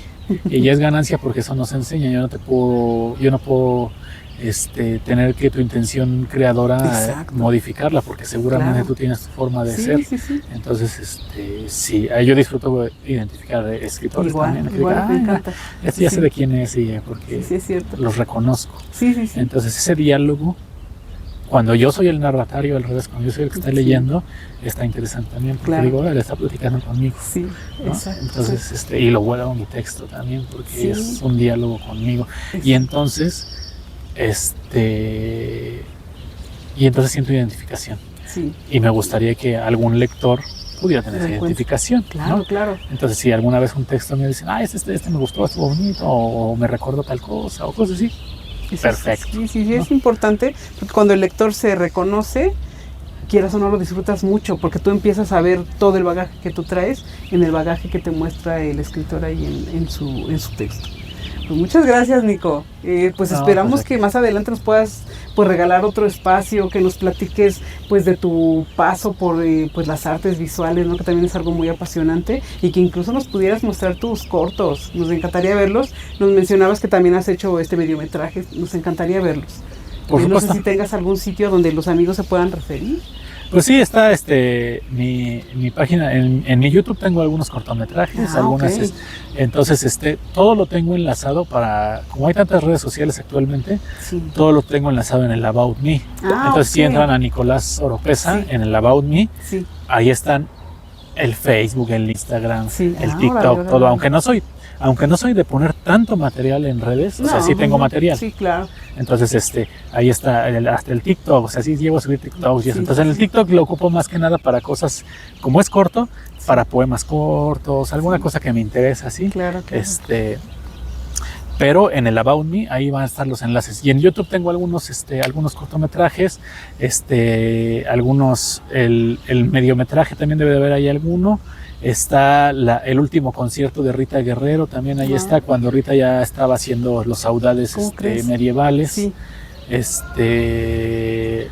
Y ya es ganancia porque eso nos enseña. Yo no puedo tener que tu intención creadora modificarla, porque seguramente tú tienes tu forma de ser. Sí. Entonces, sí, yo disfruto identificar escritores también. Igual, me encanta. Ya sé de quién es, porque es cierto. Los reconozco. Sí. Entonces, ese diálogo, cuando yo soy el narratario, al revés, cuando yo soy el que está leyendo, está interesante también, porque digo, él está platicando conmigo. Sí, ¿no? exacto. Entonces, y lo vuelvo a mi texto también, porque es un diálogo conmigo. Y entonces, siento identificación. Sí. y me gustaría que algún lector pudiera tener esa identificación. Claro, ¿no? claro. Entonces, si alguna vez un texto me dicen, este me gustó, estuvo bonito, o me recordó tal cosa, o cosas así, perfecto. Sí, ¿no? es importante, porque cuando el lector se reconoce, quieras o no, lo disfrutas mucho, porque tú empiezas a ver todo el bagaje que tú traes en el bagaje que te muestra el escritor ahí en su texto. Pues muchas gracias, Nico. Pues esperamos que más adelante nos puedas pues regalar otro espacio, que nos platiques pues de tu paso por pues las artes visuales, ¿no? Que también es algo muy apasionante, y que incluso nos pudieras mostrar tus cortos. Nos encantaría verlos. Nos mencionabas que también has hecho mediometraje. Nos encantaría verlos. Por supuesto. No sé si tengas algún sitio donde los amigos se puedan referir. Pues sí, está mi página, en mi YouTube tengo algunos cortometrajes, algunas, okay. Entonces todo lo tengo enlazado como hay tantas redes sociales actualmente, sí. Todo lo tengo enlazado en el About Me. Entonces si entran a Nicolás Oropeza en el About Me, ahí están el Facebook, el Instagram, el TikTok, todo, aunque no soy de poner tanto material en redes, o sea, sí tengo material. Sí, claro. Entonces, ahí está hasta el TikTok, o sea, sí llevo a subir TikToks y eso. Entonces, en el TikTok lo ocupo más que nada para cosas, como es corto, para poemas cortos, alguna cosa que me interesa, ¿sí? Claro. Pero en el About Me, ahí van a estar los enlaces. Y en YouTube tengo algunos cortometrajes, algunos, el mediometraje también debe de haber ahí alguno. Está el último concierto de Rita Guerrero, también ahí está, cuando Rita ya estaba haciendo los saudades medievales. Sí.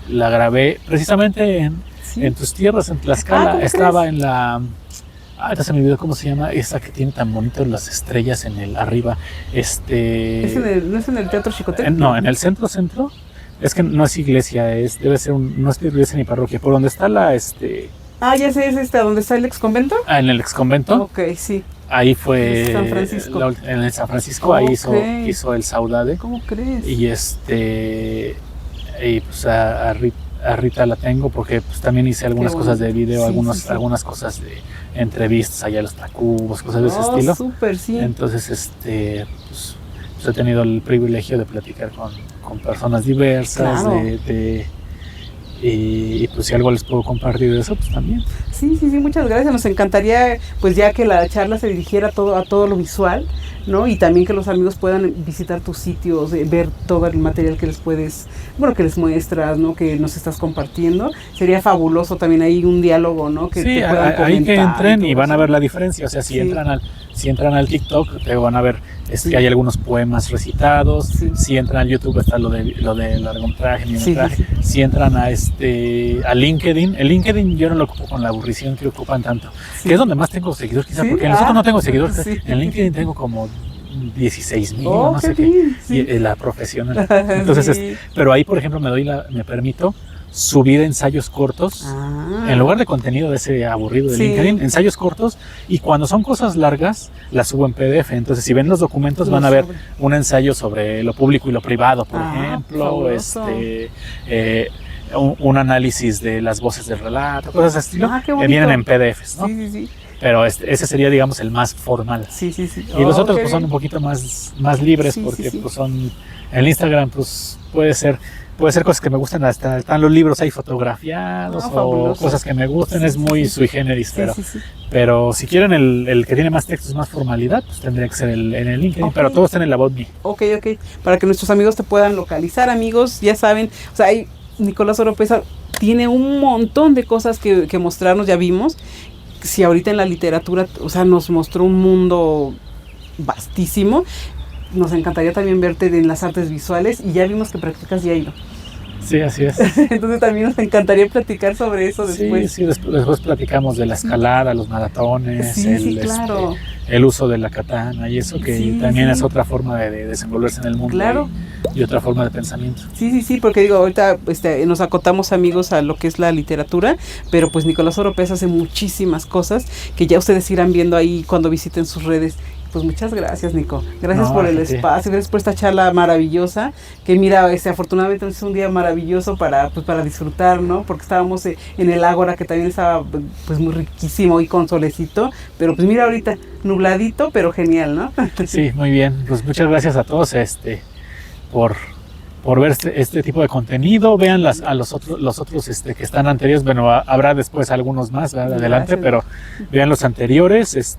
La grabé precisamente en tus tierras, en Tlaxcala. Estaba en la... ya se me olvidó cómo se llama, esa que tiene tan bonitas las estrellas en el arriba. ¿No es en el Teatro Xicoténcatl? No, en el centro. Es que no es iglesia, debe ser no es iglesia ni parroquia, por donde está la... ya sé, es ¿donde está el exconvento? En el exconvento. Ok, sí. Ahí fue San Francisco. En el San Francisco, ahí hizo el saudade. ¿Cómo crees? Y pues a Rita la tengo porque pues también hice algunas cosas de video, algunas cosas de entrevistas allá a los Tacubos, cosas de ese estilo. Súper, sí. Entonces, pues he tenido el privilegio de platicar con personas diversas, y pues si algo les puedo compartir de eso, pues también. Sí, muchas gracias. Nos encantaría pues ya que la charla se dirigiera a todo lo visual, ¿no? Y también que los amigos puedan visitar tus sitios, ver todo el material que les que les muestras, ¿no? Que nos estás compartiendo. Sería fabuloso también ahí un diálogo, ¿no? Que te puedan comentar. Ahí que entren y van a ver la diferencia. O sea, si entran al TikTok, te van a ver hay algunos poemas recitados. Si entran al YouTube está lo de largometraje, mediometraje. Si entran a LinkedIn, el LinkedIn yo no lo ocupo con la aburrición que ocupan tanto, que es donde más tengo seguidores, quizás, porque en nosotros no tengo seguidores. En LinkedIn tengo como 16,000, no sé qué, y la profesional. Entonces, pero ahí, por ejemplo, me permito subir ensayos cortos, en lugar de contenido de ese aburrido de LinkedIn, ensayos cortos, y cuando son cosas largas, las subo en PDF. Entonces, si ven los documentos, van a ver un ensayo sobre lo público y lo privado, por ejemplo, un análisis de las voces del relato, cosas de ese estilo, que vienen en PDFs, ¿no? Sí. Pero ese sería, digamos, el más formal. Sí. Y los otros pues son un poquito más libres, porque pues son en el Instagram, pues puede ser cosas que me gustan, hasta están los libros ahí fotografiados, o cosas que me gustan, es muy sui generis, pero si quieren el que tiene más textos, más formalidad, pues tendría que ser en el LinkedIn, pero todo está en el About Me. Ok, para que nuestros amigos te puedan localizar, amigos, ya saben, o sea, Nicolás Oropeza tiene un montón de cosas que mostrarnos, ya vimos. Si ahorita en la literatura, o sea, nos mostró un mundo vastísimo, nos encantaría también verte en las artes visuales, y ya vimos que practicas Yairo. Sí, así es. Entonces también nos encantaría platicar sobre eso después. Sí, después platicamos de la escalada, los maratones, claro. El uso de la katana y eso, que también es otra forma de desenvolverse en el mundo, claro. y otra forma de pensamiento. Sí, porque digo, ahorita nos acotamos, amigos, a lo que es la literatura, pero pues Nicolás Oropeza hace muchísimas cosas que ya ustedes irán viendo ahí cuando visiten sus redes. Pues muchas gracias, Nico. Gracias por el espacio, gracias por esta charla maravillosa, que mira, afortunadamente es un día maravilloso para disfrutar, ¿no? Porque estábamos en el Ágora, que también estaba pues muy riquísimo y con solecito, pero pues mira ahorita nubladito, pero genial, ¿no? Sí, muy bien. Pues muchas gracias a todos por por ver este tipo de contenido. Vean a los otros que están anteriores. Bueno, habrá después algunos más, ¿verdad? Adelante, pero vean los anteriores.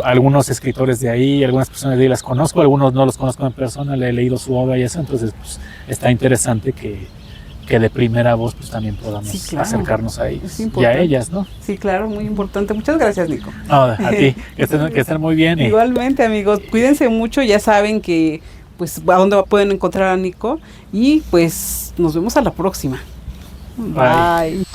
Algunos escritores de ahí, algunas personas de ahí las conozco, algunos no los conozco en persona, le he leído su obra y eso, entonces pues, está interesante que de primera voz pues también podamos acercarnos a ellos y a ellas, ¿no? Sí, claro, muy importante. Muchas gracias, Nico. No, a ti, que estén muy bien. Igualmente, amigos, cuídense mucho, ya saben que pues a dónde pueden encontrar a Nico y pues nos vemos a la próxima. Bye.